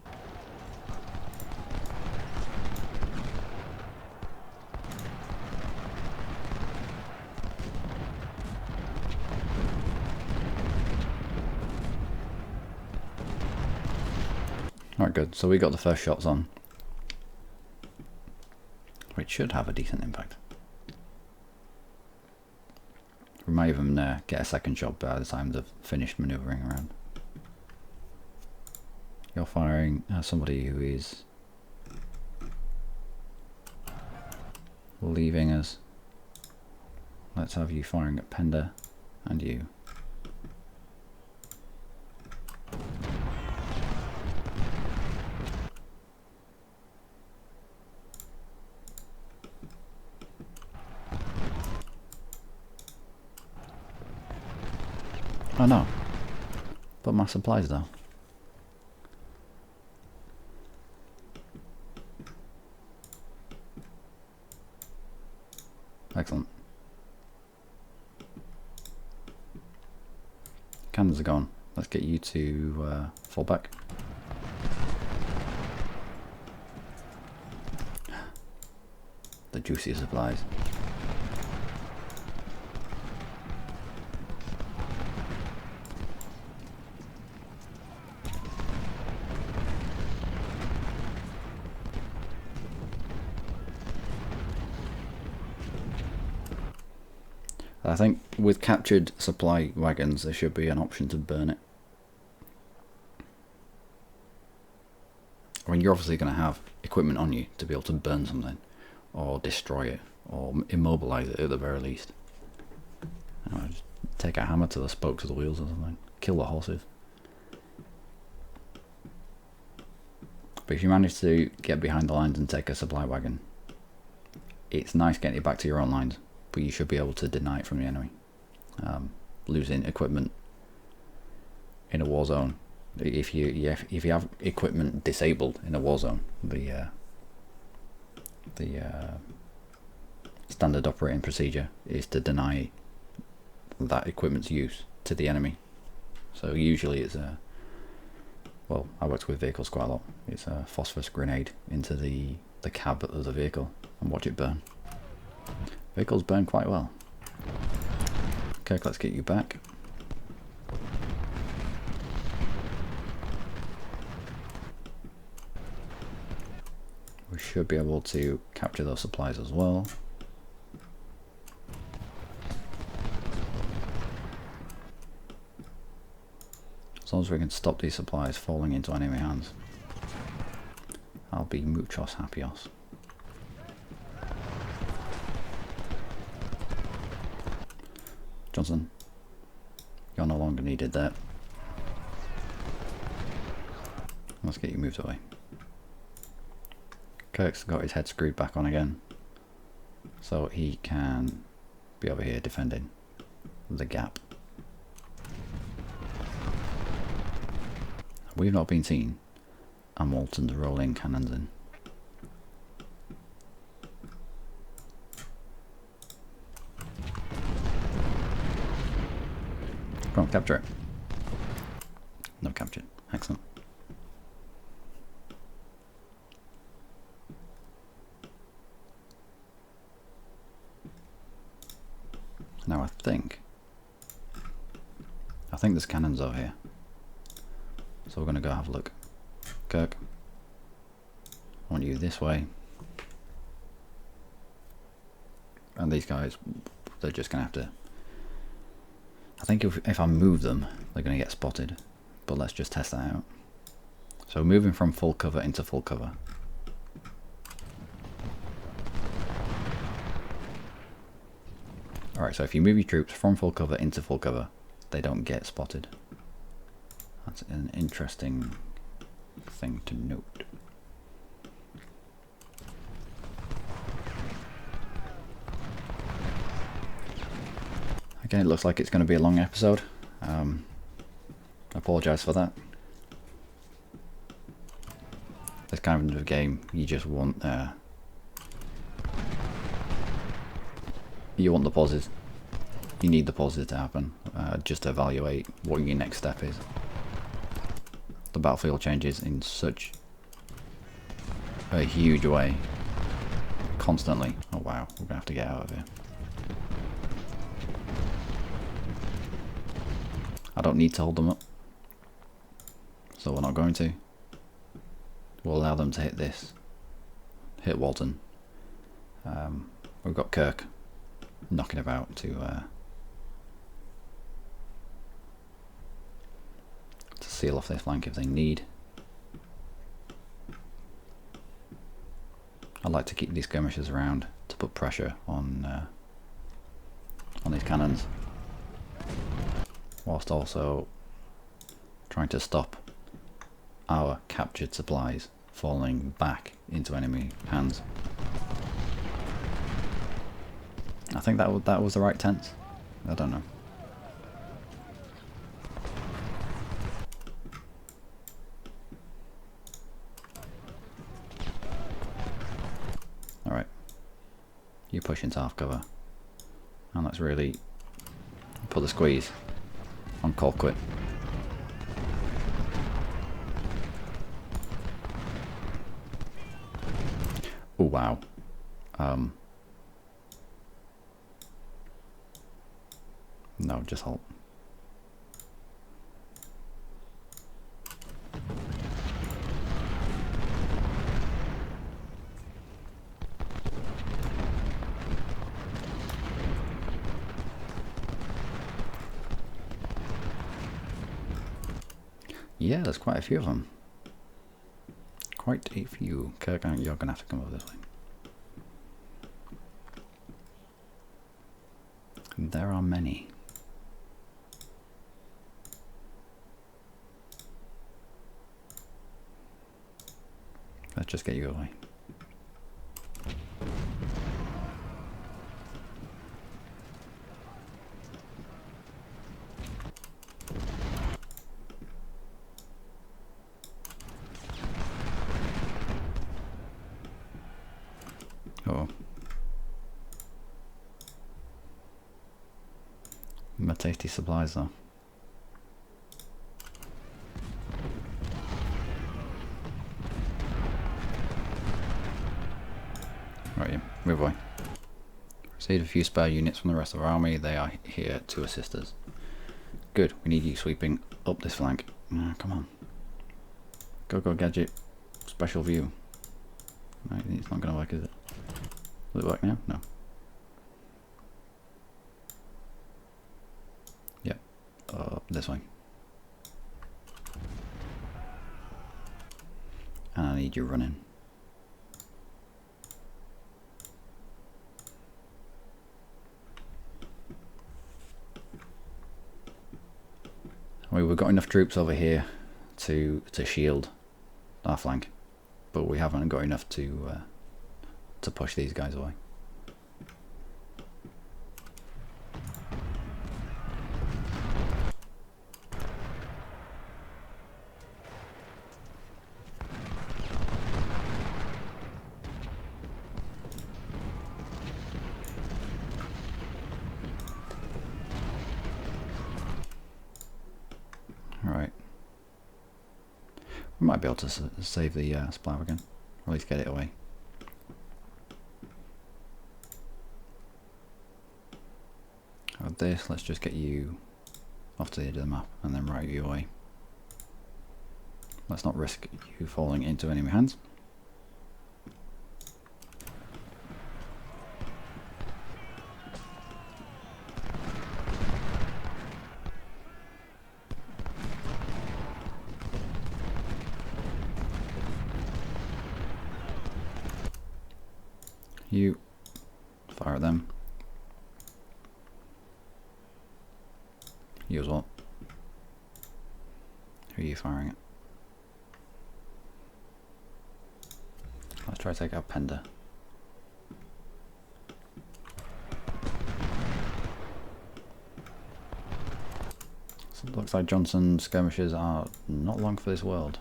Alright, good. So we got the first shots on, which should have a decent impact. We might even get a second shot by the time they've finished manoeuvring around. You're firing at somebody who is leaving us. Let's have you firing at Pender and you. Oh no, but my supplies though. Excellent. Cannons are gone. Let's get you to fall back. The juicy supplies. I think with captured supply wagons there should be an option to burn it. I mean, you're obviously going to have equipment on you to be able to burn something or destroy it, or immobilize it at the very least. Just take a hammer to the spokes of the wheels or something. Kill the horses. But if you manage to get behind the lines and take a supply wagon, it's nice getting it back to your own lines, but you should be able to deny it from the enemy. Losing equipment in a war zone, if you have equipment disabled in a war zone, the standard operating procedure is to deny that equipment's use to the enemy. So usually it's well, I worked with vehicles quite a lot. It's a phosphorus grenade into the cab of the vehicle and watch it burn. Vehicles burn quite well. Okay, let's get you back. We should be able to capture those supplies as well. As long as we can stop these supplies falling into enemy hands, I'll be muchos happios. Johnson, you're no longer needed there. Let's get you moved away. Kirk's got his head screwed back on again, so he can be over here defending the gap. We've not been seen, and Walton's rolling cannons in. Come on, capture it. No, captured. Excellent. Now I think there's cannons over here. So we're going to go have a look. Kirk, I want you this way. And these guys, they're just going to have to... I think if I move them, they're going to get spotted. But let's just test that out. So moving from full cover into full cover. Alright, so if you move your troops from full cover into full cover, they don't get spotted. That's an interesting thing to note. Again, it looks like it's going to be a long episode. I apologise for that. This kind of game, you just want you want the pauses. You need the pauses to happen, just to evaluate what your next step is. The battlefield changes in such a huge way, constantly. Oh wow, we're gonna have to get out of here. I don't need to hold them up, so we're not going to. We'll allow them to hit this, hit Walton. We've got Kirk knocking about to seal off this flank if they need. I like to keep these skirmishers around to put pressure on these cannons, whilst also trying to stop our captured supplies falling back into enemy hands. I think that was the right tense. I don't know. Alright. You push into half cover. And let's really put the squeeze on Colquitt. Oh wow. No, just halt. Yeah, there's quite a few of them. Quite a few. Kirk, you're going to have to come over this way. There are many. Let's just get you away. Oh. My tasty supplies though. Right, move away. Received a few spare units from the rest of our army. They are here to assist us. Good, we need you sweeping up this flank. Come on. Go, gadget. Special view. Right, it's not going to work, is it? Will it work now? No. Yep. Up this way. And I need you running. We've got enough troops over here to shield our flank, but we haven't got enough to push these guys away. Alright. We might be able to save the supply wagon, or at least get it away. With this, let's just get you off to the edge of the map and then route you away. Let's not risk you falling into enemy hands. You fire at them. You as well. Who are you firing at? Let's try to take out Pender. So it looks like Johnson's skirmishes are not long for this world.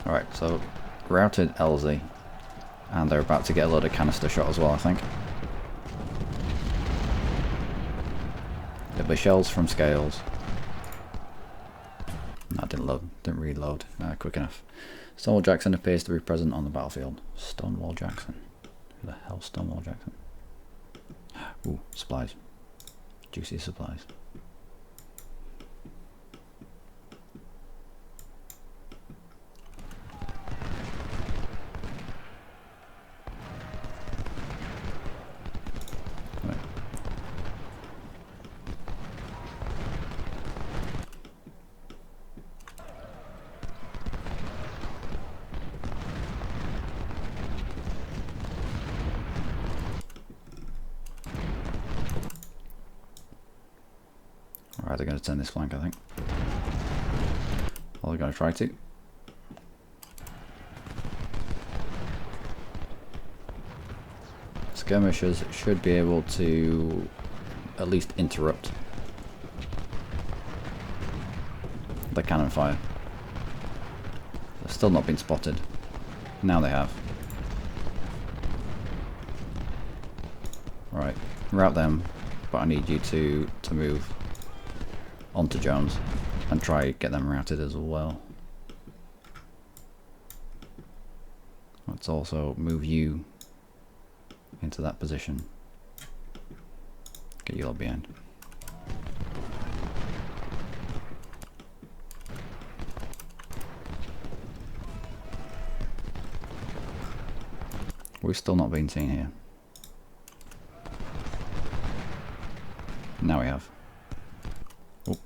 Alright, so routed LZ, and they're about to get a load of canister shot as well, I think. There'll be shells from Scales. That didn't reload quick enough. Stonewall Jackson appears to be present on the battlefield. Stonewall Jackson. Who the hell's Stonewall Jackson? Ooh, supplies. Juicy supplies. Alright, they're going to turn this flank, I think. Well, they're going to try to. Skirmishers should be able to at least interrupt the cannon fire. They've still not been spotted. Now they have. Right, route them, but I need you to move onto Jones and try get them routed as well. Let's also move you into that position. Get you all behind. We've still not been seen here. Now we have. Oh.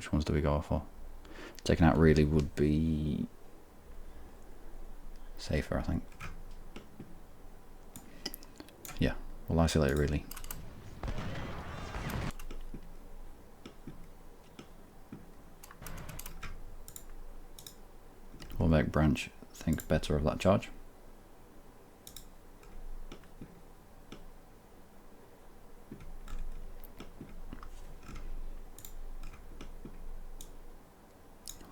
which ones do we go for? Taking out really would be safer, I think. Yeah, we'll isolate it really. We'll make branch think better of that charge.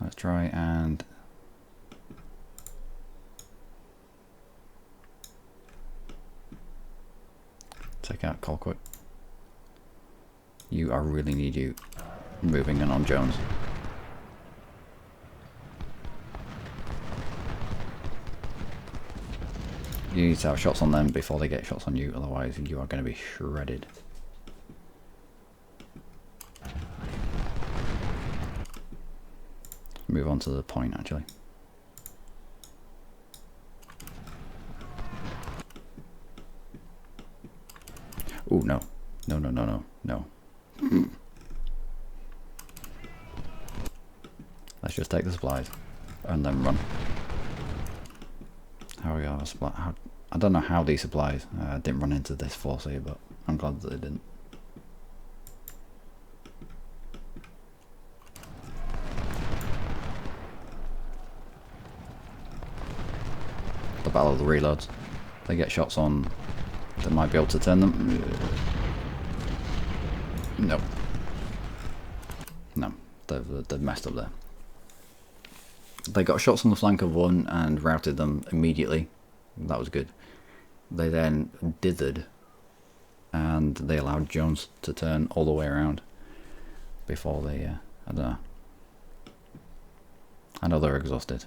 Let's try and take out Colquitt. I really need you moving in on Jones. You need to have shots on them before they get shots on you, otherwise you are going to be shredded. Move on to the point actually. Oh no. No, no, no, no, no. Let's just take the supplies and then run. How we are supply? I don't know how these supplies didn't run into this force here, but I'm glad that they didn't. The battle of the reloads. They get shots on. They might be able to turn them. No. No, they've messed up there. They got shots on the flank of one and routed them immediately. That was good. They then dithered and they allowed Jones to turn all the way around before they, I don't know. I know they're exhausted.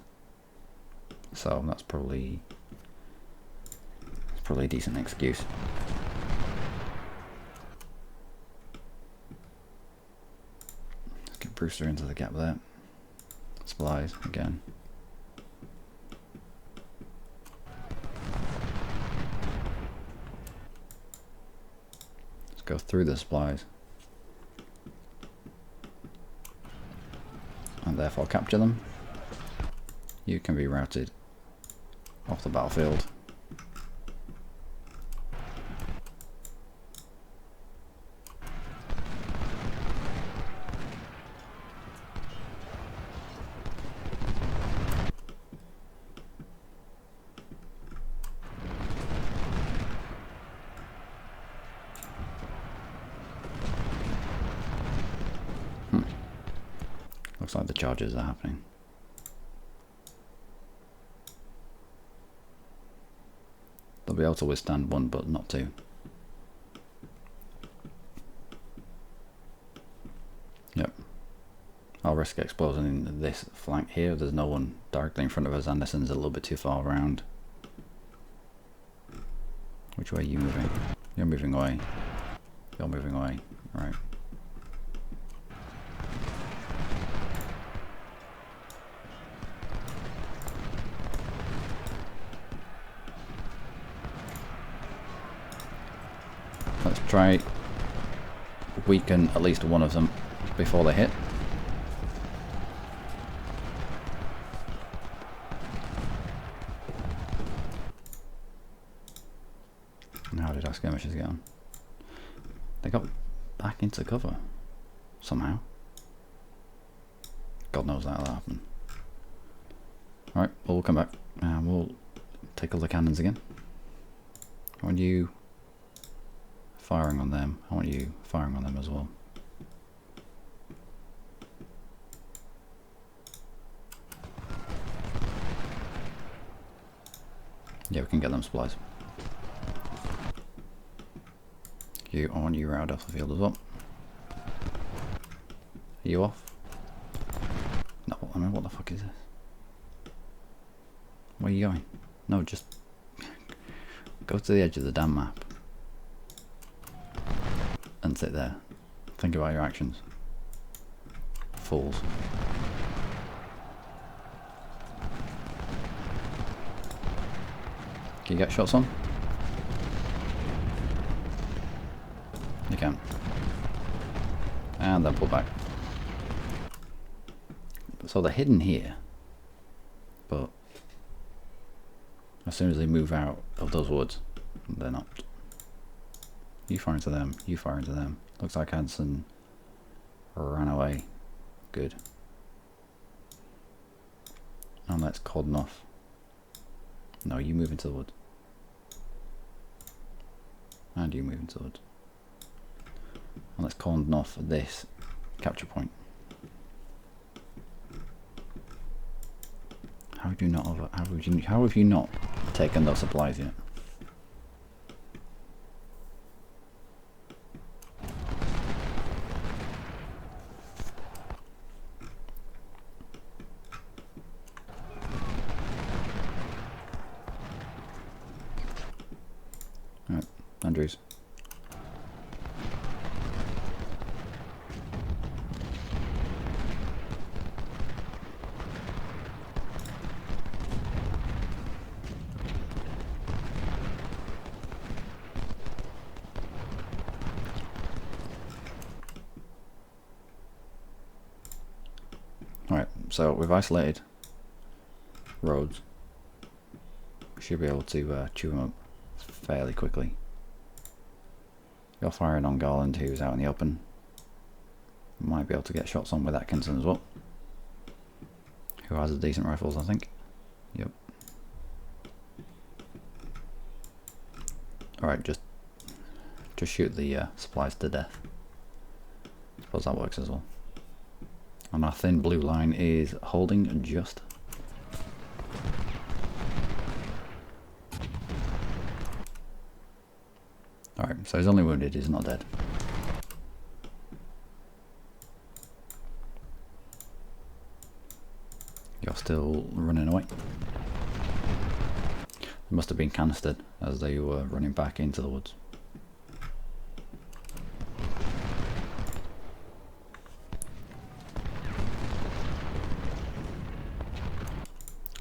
So that's probably a decent excuse. Let's get Brewster into the gap there. Supplies again. Let's go through the supplies and therefore capture them. You can be routed off the battlefield. Looks like the charges are happening. They'll be able to withstand one, but not two. Yep. I'll risk exploding this flank here. There's no one directly in front of us. Anderson's a little bit too far around. Which way are you moving? You're moving away. You're moving away. Right. Let's try weaken at least one of them before they hit. And how did our skirmishers get on? They got back into cover somehow. God knows how that happened. Alright, we'll come back and we'll take all the cannons again. I want you firing on them. I want you firing on them as well. Yeah, we can get them supplies. I want you right off the field as well. Are you off? No, I mean, what the fuck is this? Where are you going? No, just go to the edge of the damn map. And sit there. Think about your actions. Fools. Can you get shots on? You can. And then pull back. So they're hidden here, but as soon as they move out of those woods, they're not. You fire into them, you fire into them. Looks like Hanson ran away. Good. And let's cordon off. No, you move into the woods. And you move into the woods. And let's cordon off this capture point. How have you not taken those supplies yet? Alright, Andrews. Alright, so we've isolated roads. We should be able to chew them up fairly quickly. You're firing on Garland, who's out in the open. Might be able to get shots on with Atkinson as well, who has a decent rifles, I think. Yep. Alright, just shoot the supplies to death. Suppose that works as well. And our thin blue line is holding just. Alright, so he's only wounded, he's not dead. You're still running away. They must have been canistered as they were running back into the woods.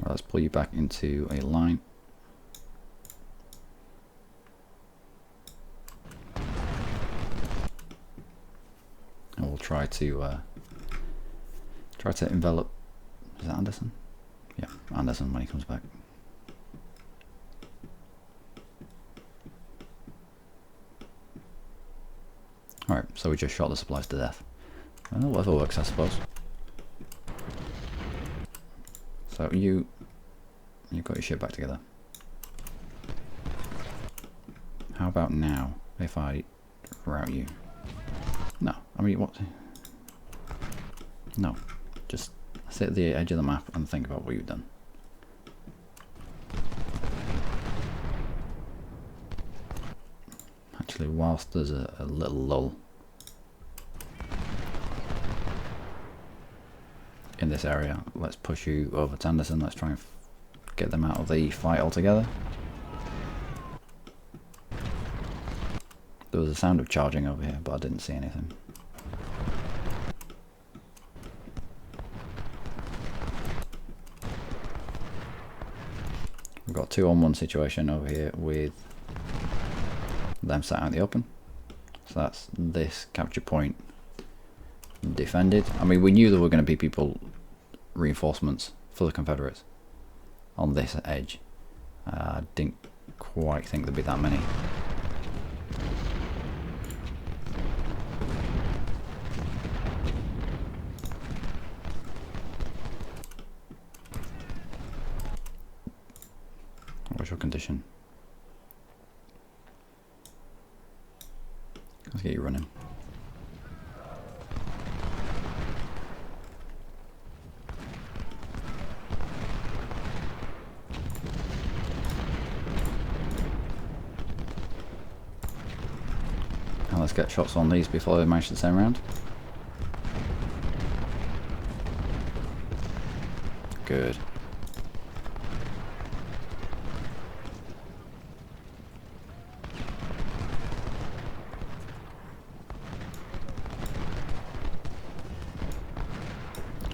Let's pull you back into a line. And we'll try to envelop. Is that Anderson? Yeah, Anderson when he comes back. Alright, so we just shot the supplies to death. Well, whatever works, I suppose. So you've got your shit back together. How about now if I route you? No, I mean what? No, just sit at the edge of the map and think about what you've done. Actually, whilst there's a little lull in this area, let's push you over to Anderson. Let's try and get them out of the fight altogether. There was a sound of charging over here, but I didn't see anything. We've got a 2-on-1 situation over here with them sat out in the open. So that's this capture point defended. I mean, we knew there were going to be reinforcements for the Confederates on this edge. I didn't quite think there'd be that many. What's your condition? Let's get you running. Now let's get shots on these before they manage to turn around. Good.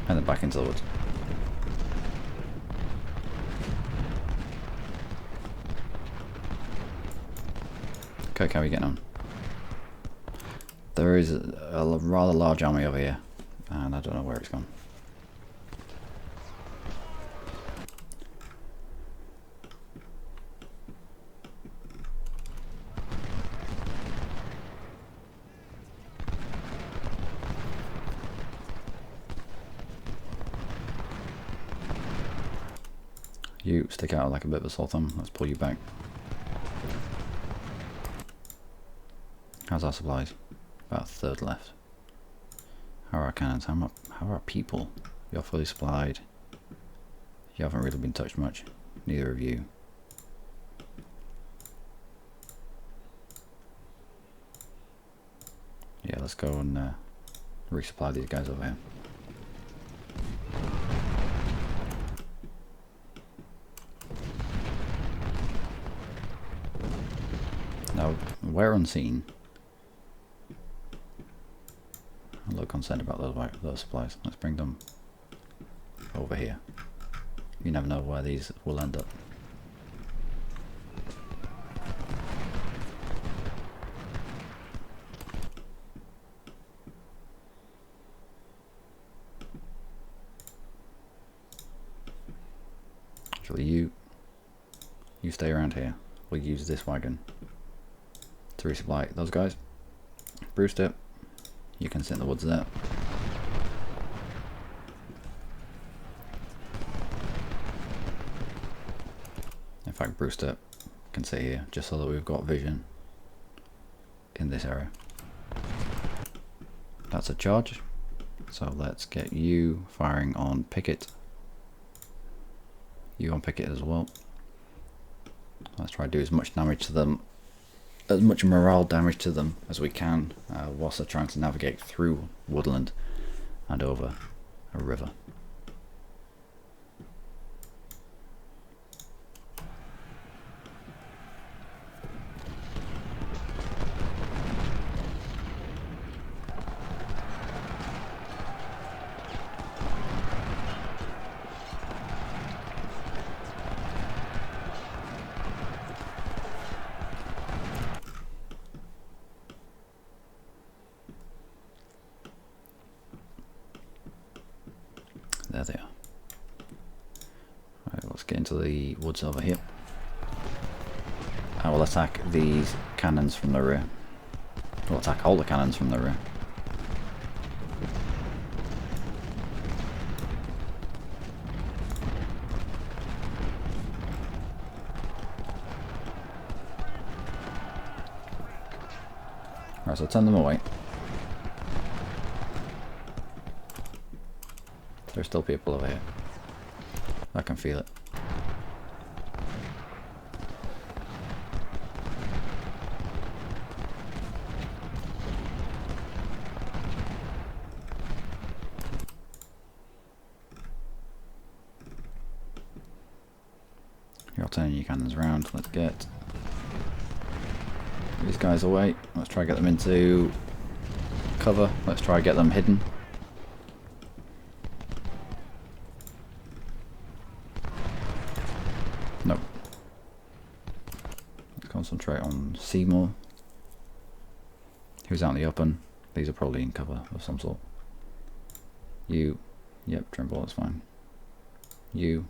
And then back into the woods. Okay, how are we getting on? There is a rather large army over here, and I don't know where it's gone. You stick out like a bit of a sore thumb. Let's pull you back. How's our supplies? About a third left. How are our cannons? How are our people? You're fully supplied. You haven't really been touched much. Neither of you. Yeah, let's go and resupply these guys over here. Now, we're unseen. I'm a little concerned about those supplies. Let's bring them over here. You never know where these will end up. Actually, you stay around here. We'll use this wagon to resupply those guys. Brewster, you can sit in the woods there. In fact, Brewster can sit here just so that we've got vision in this area. That's a charge. So let's get you firing on Picket. You on Picket as well. Let's try to do as much damage to them, as much morale damage to them as we can, whilst they're trying to navigate through woodland and over a river. There they are. Right, let's get into the woods over here. I will attack these cannons from the rear. We'll attack all the cannons from the rear. Right, so turn them away. There's still people over here. I can feel it. You're turning your cannons around. Let's get these guys away. Let's try to get them into cover. Let's try to get them hidden. Nope. Let's concentrate on Seymour. Who's out in the open? These are probably in cover of some sort. You. Yep, Trimble, that's fine. You.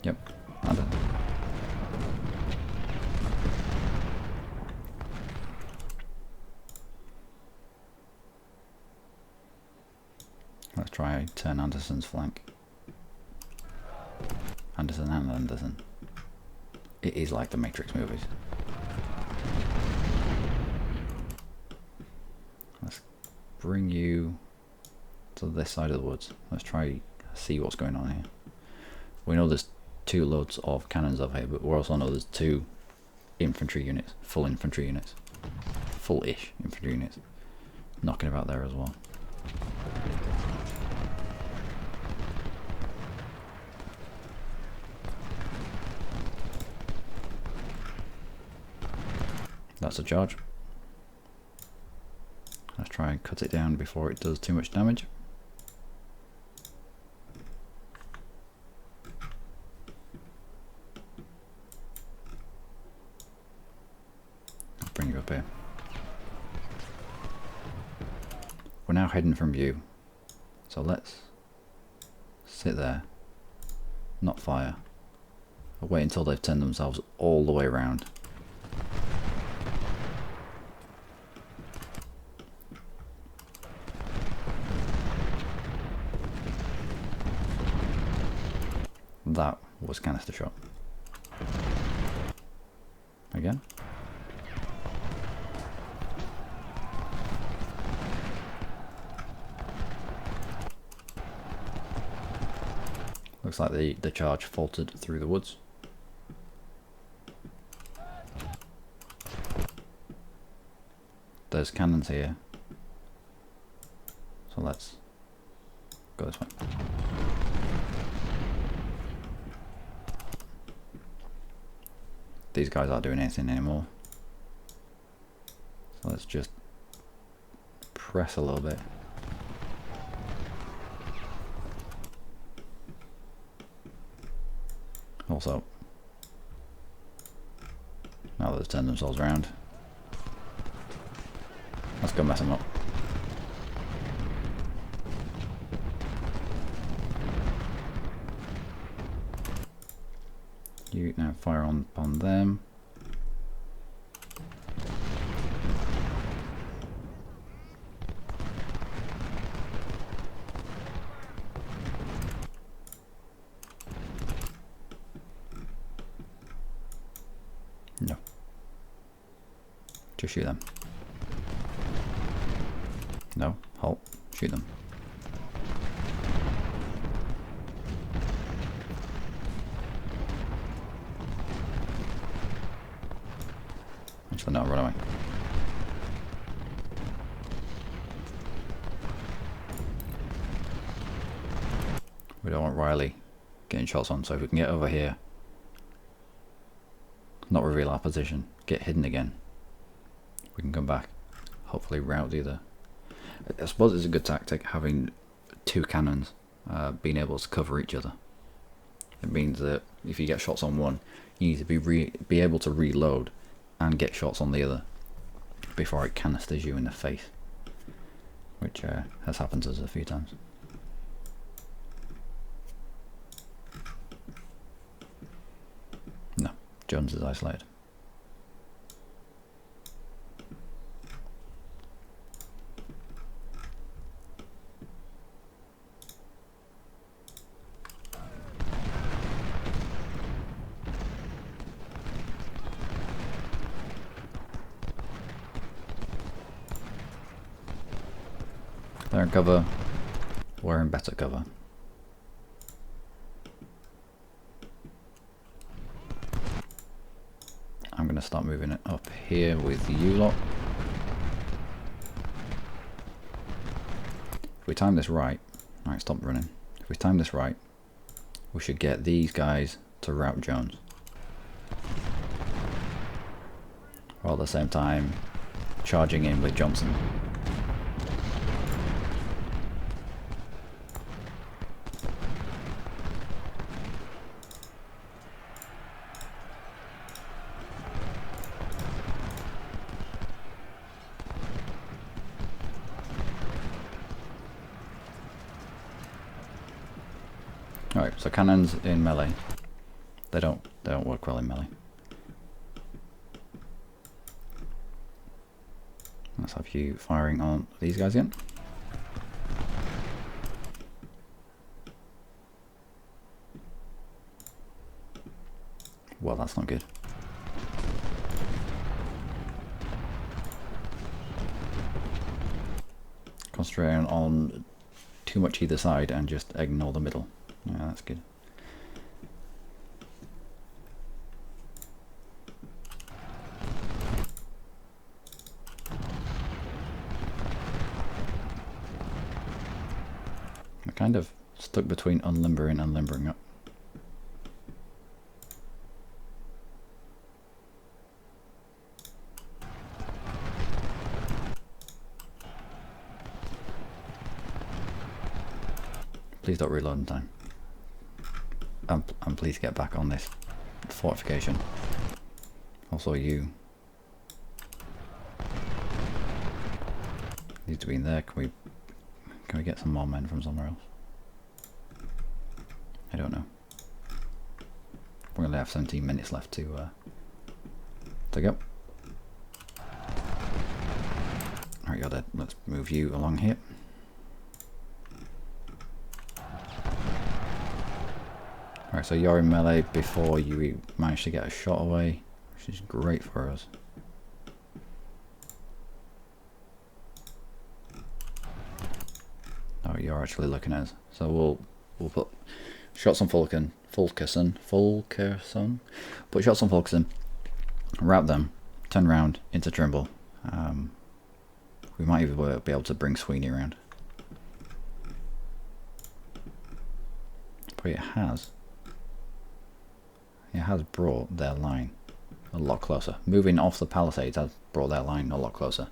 Yep. And let's try turn Anderson's flank. Anderson and Anderson. It is like the Matrix movies. Let's bring you to this side of the woods. Let's try see what's going on here. We know there's 2 loads of cannons over here, but we also know there's 2 infantry units, full infantry units, full-ish infantry units, knocking about there as well. That's a charge. Let's try and cut it down before it does too much damage. I'll bring you up here. We're now hidden from view, so let's sit there, not fire. I'll wait until they've turned themselves all the way around. That Was canister shot. Again. Looks like the charge faltered through the woods. There's cannons here. So let's go this way. These guys aren't doing anything anymore. So let's just press a little bit. Also, now that they've turned themselves around, let's go mess them up. You now fire upon them. No. Just shoot them. No, halt. Shoot them. Actually, no, run away. We don't want Riley getting shots on, so if we can get over here, not reveal our position, get hidden again, we can come back, hopefully rout the other. I suppose it's a good tactic having two cannons being able to cover each other. It means that if you get shots on one, you need to be able to reload and get shots on the other before it canisters you in the face, which has happened to us a few times. No, Jones is isolated. They're in cover. We're in better cover. I'm going to start moving it up here with you lot. If we time this right, alright, stop running. If we time this right, we should get these guys to rout Jones, while at the same time charging in with Johnson. Alright, so cannons in melee. They don't work well in melee. Let's have you firing on these guys again. Well, that's not good. Concentrating on too much either side and just ignore the middle. Yeah, that's good. I'm kind of stuck between unlimbering and limbering up. Please don't reload in time. And please get back on this fortification. Also you need to be in there. Can we get some more men from somewhere else? I don't know. We only have 17 minutes left to go. Alright, you're dead. Let's move you along here. Alright, so you're in melee before you manage to get a shot away, which is great for us. Oh, you're actually looking at us. So we'll put shots on Fulkerson. Put shots on Fulkerson. Route them. Turn around into Trimble. We might even be able to bring Sweeney around. But it has brought their line a lot closer. Moving off the palisades has brought their line a lot closer.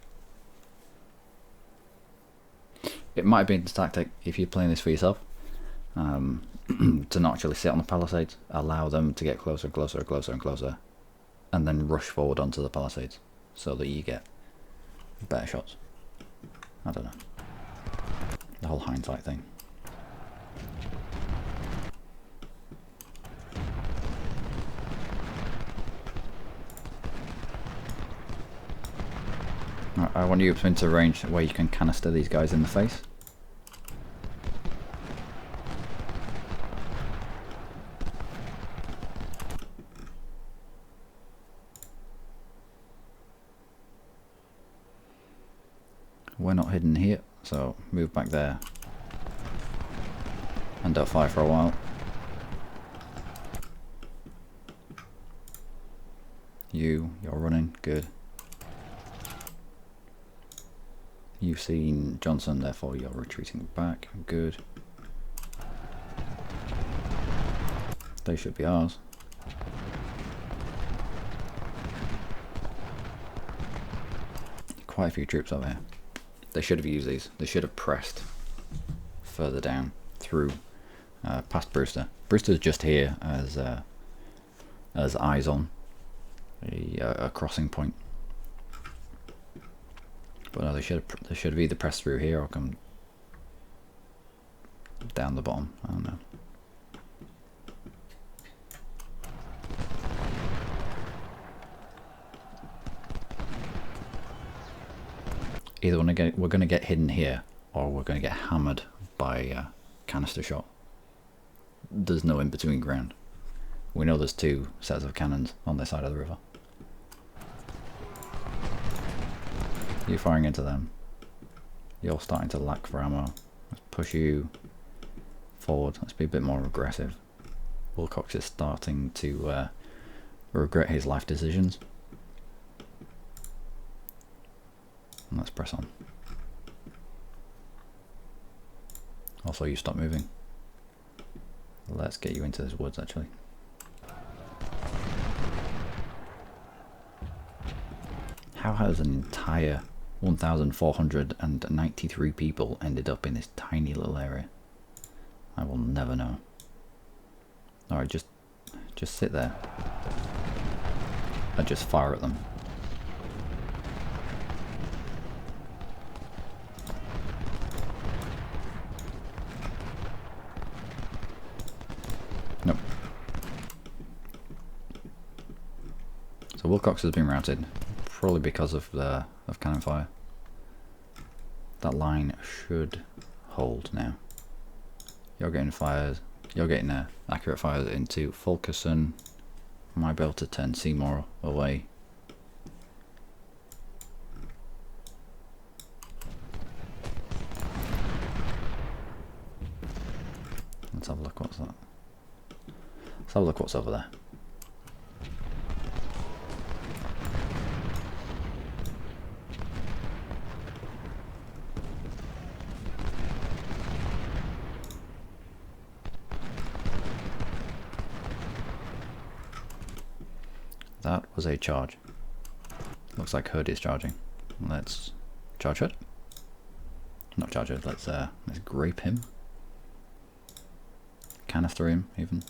It might have been the tactic, if you're playing this for yourself, to not actually sit on the palisades, allow them to get closer, closer, closer and closer, and then rush forward onto the palisades so that you get better shots. I don't know. The whole hindsight thing. I want you up into range where you can canister these guys in the face. We're not hidden here, so move back there and don't fire for a while. You're running, good. You've seen Johnson, therefore you're retreating back, good. They should be ours. Quite a few troops over here. They should have used these. They should have pressed further down through past Brewster. Brewster's just here as eyes on a crossing point. But no, they should have either pressed through here or come down the bottom. I don't know. Either we're going to get hidden here, or we're going to get hammered by canister shot. There's no in between ground. We know there's two sets of cannons on this side of the river. You're firing into them. You're starting to lack for ammo. Let's push you forward. Let's be a bit more aggressive. Wilcox is starting to regret his life decisions. And let's press on. Also, you stop moving. Let's get you into this woods, actually. How has an entire 1,493 people ended up in this tiny little area? I will never know. Alright, just sit there. And just fire at them. Nope. So Wilcox has been routed, probably because of cannon fire. That line should hold now. You're getting fires. You're getting accurate fires into Fulkerson. Might be able to turn Seymour away. Let's have a look. What's that? Let's have a look what's over there. That was a charge. Looks like Hood is charging. Let's charge Hood. Not charge Hood. Let's grape him. Canister him even.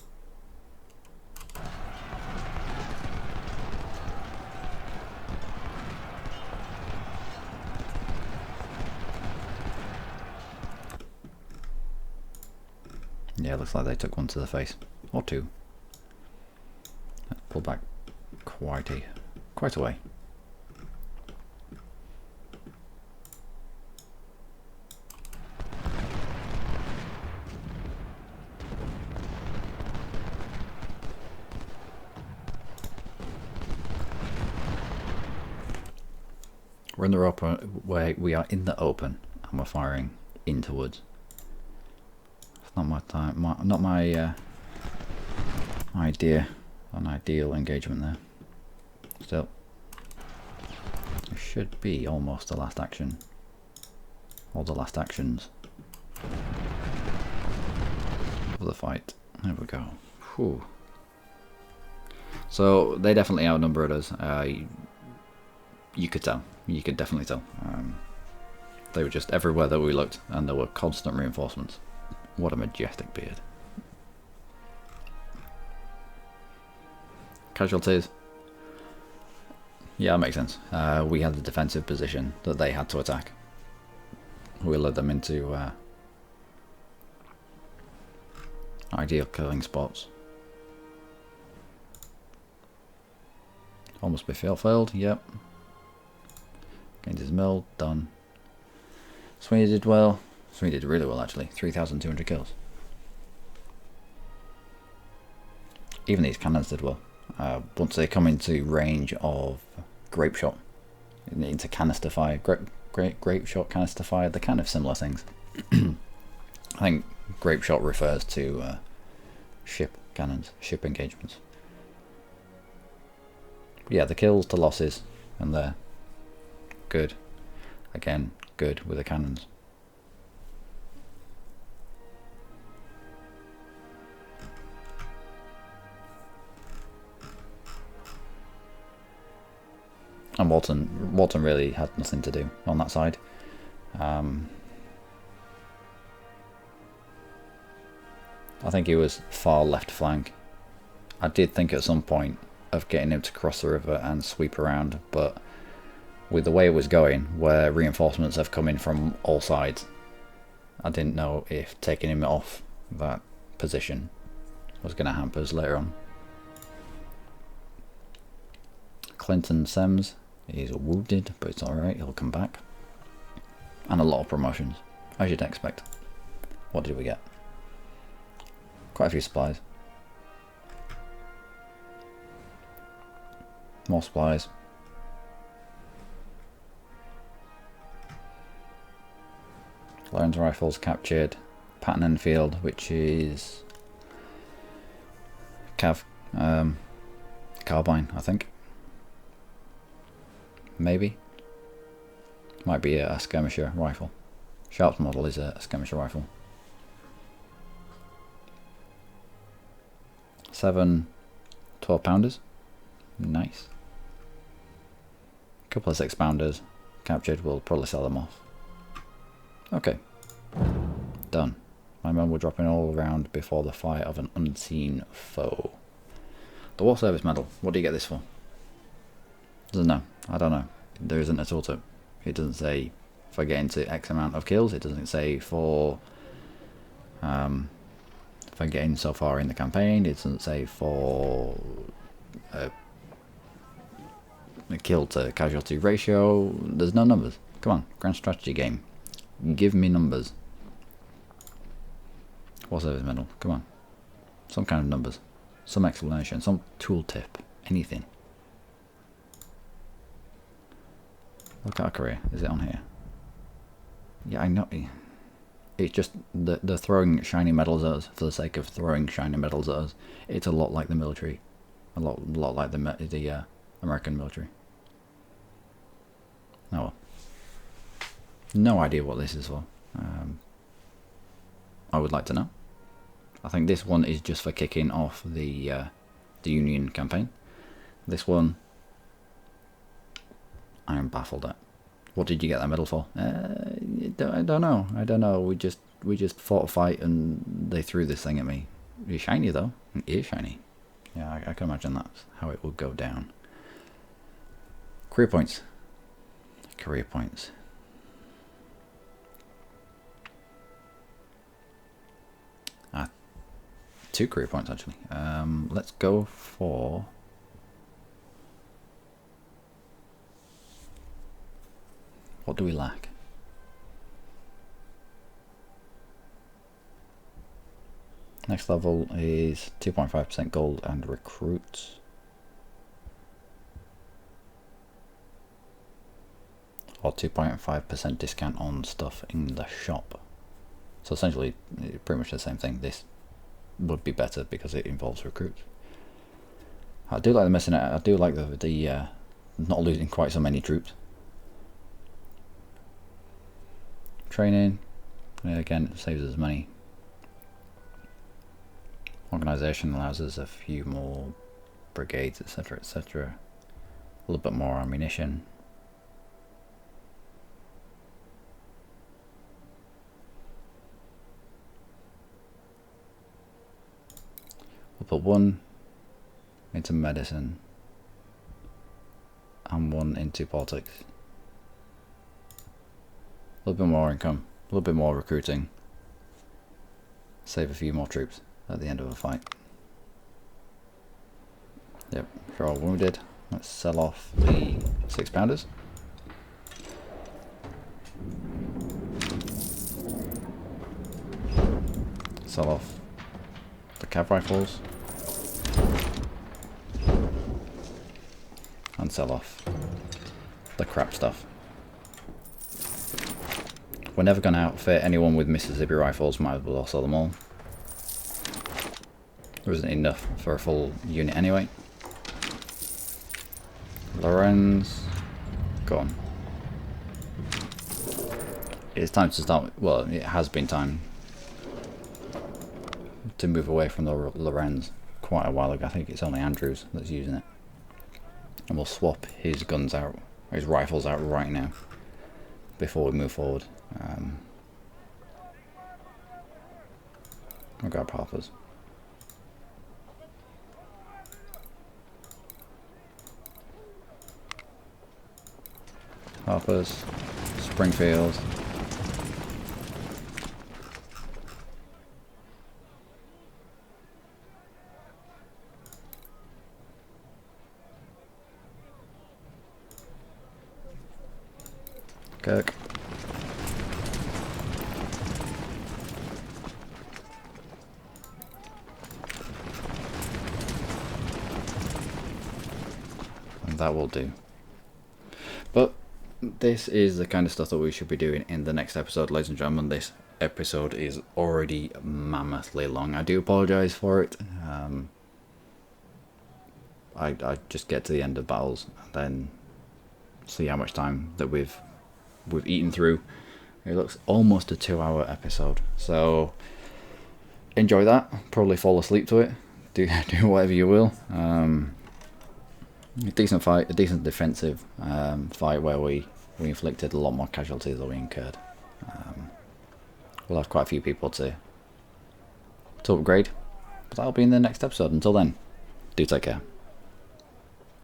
Yeah, looks like they took one to the face or two. Let's pull back quite a way. We're in the open, where we are in the open, and we're firing into woods. It's not my time, not my idea, an ideal engagement there. Still, it should be almost the last action, or the last actions of the fight. There we go. Whew. So they definitely outnumbered us. You could tell. You could definitely tell. They were just everywhere that we looked, and there were constant reinforcements. What a majestic beard. Casualties. Yeah, that makes sense. We had the defensive position that they had to attack. We led them into ideal killing spots. Almost be failed, yep. Gained his mill, done. Sweeney did well. Sweeney did really well actually. 3,200 kills. Even these cannons did well. Once they come into range of grape shot, into canister fire, grape shot, canister fire, they're kind of similar things. I think grape shot refers to ship cannons, ship engagements. But yeah, the kills to losses, and they're good. Again, good with the cannons. And Walton really had nothing to do on that side. I think he was far left flank. I did think at some point of getting him to cross the river and sweep around, but with the way it was going, where reinforcements have come in from all sides, I didn't know if taking him off that position was going to hamper us later on. Clinton Sems is wounded, but it's alright, he'll come back. And a lot of promotions, as you'd expect. What did we get? Quite a few supplies. More supplies. Lawrence rifles captured. Patton Enfield, which is carbine, I think. Maybe. Might be a skirmisher rifle. Sharp's model is a skirmisher rifle. 7 12-pounders. Nice. A couple of 6-pounders captured. We'll probably sell them off. Okay. Done. My men were dropping all around before the fire of an unseen foe. The War Service Medal. What do you get this for? Doesn't know. I don't know. There isn't a tooltip. It doesn't say for getting to X amount of kills. It doesn't say for getting so far in the campaign. It doesn't say for a kill to casualty ratio. There's no numbers. Come on, grand strategy game. Give me numbers. War Service Medal. Come on. Some kind of numbers. Some explanation. Some tooltip. Anything. Look at our career. Is it on here? Yeah, I know. It's just they're throwing shiny medals at us for the sake of throwing shiny medals at us. It's a lot like the military. A lot like the American military. Oh well. No idea what this is for. I would like to know. I think this one is just for kicking off the Union campaign. This one, I am baffled at. What did you get that medal for? I don't know. I don't know. We just fought a fight and they threw this thing at me. It's shiny though. It is shiny. Yeah, I can imagine that's how it would go down. Career points. Career points. Ah, 2 career points actually. Let's go for... What do we lack? Next level is 2.5% gold and recruits. or 2.5% discount on stuff in the shop. So essentially, pretty much the same thing. This would be better because it involves recruits. I do like the messing. I do like the not losing quite so many troops. Training, again, it saves us money. Organisation allows us a few more brigades, etc., etc. A little bit more ammunition. We'll put one into medicine and one into politics. A little bit more income, a little bit more recruiting. Save a few more troops at the end of a fight. Yep, you're all wounded. Let's sell off the 6-pounders. Sell off the cav rifles. And sell off the crap stuff. We're never going to outfit anyone with Mississippi rifles, might as well sell them all. There isn't enough for a full unit anyway. Lorenz, gone. It's time to start, well, it has been time to move away from the Lorenz quite a while ago. I think it's only Andrews that's using it. And we'll swap his guns out, his rifles out right now, before we move forward. I'll grab Harper's. Harper's, Springfield. Kirk. And that will do. But this is the kind of stuff that we should be doing in the next episode, ladies and gentlemen. This episode is already mammothly long. I do apologise for it. I just get to the end of battles and then see how much time that we've eaten through. It looks almost a 2-hour episode, so enjoy that. Probably fall asleep to it. Do whatever you will. A decent fight, a decent defensive fight where we inflicted a lot more casualties than we incurred. We'll have quite a few people to upgrade, but that'll be in the next episode. Until then, do take care.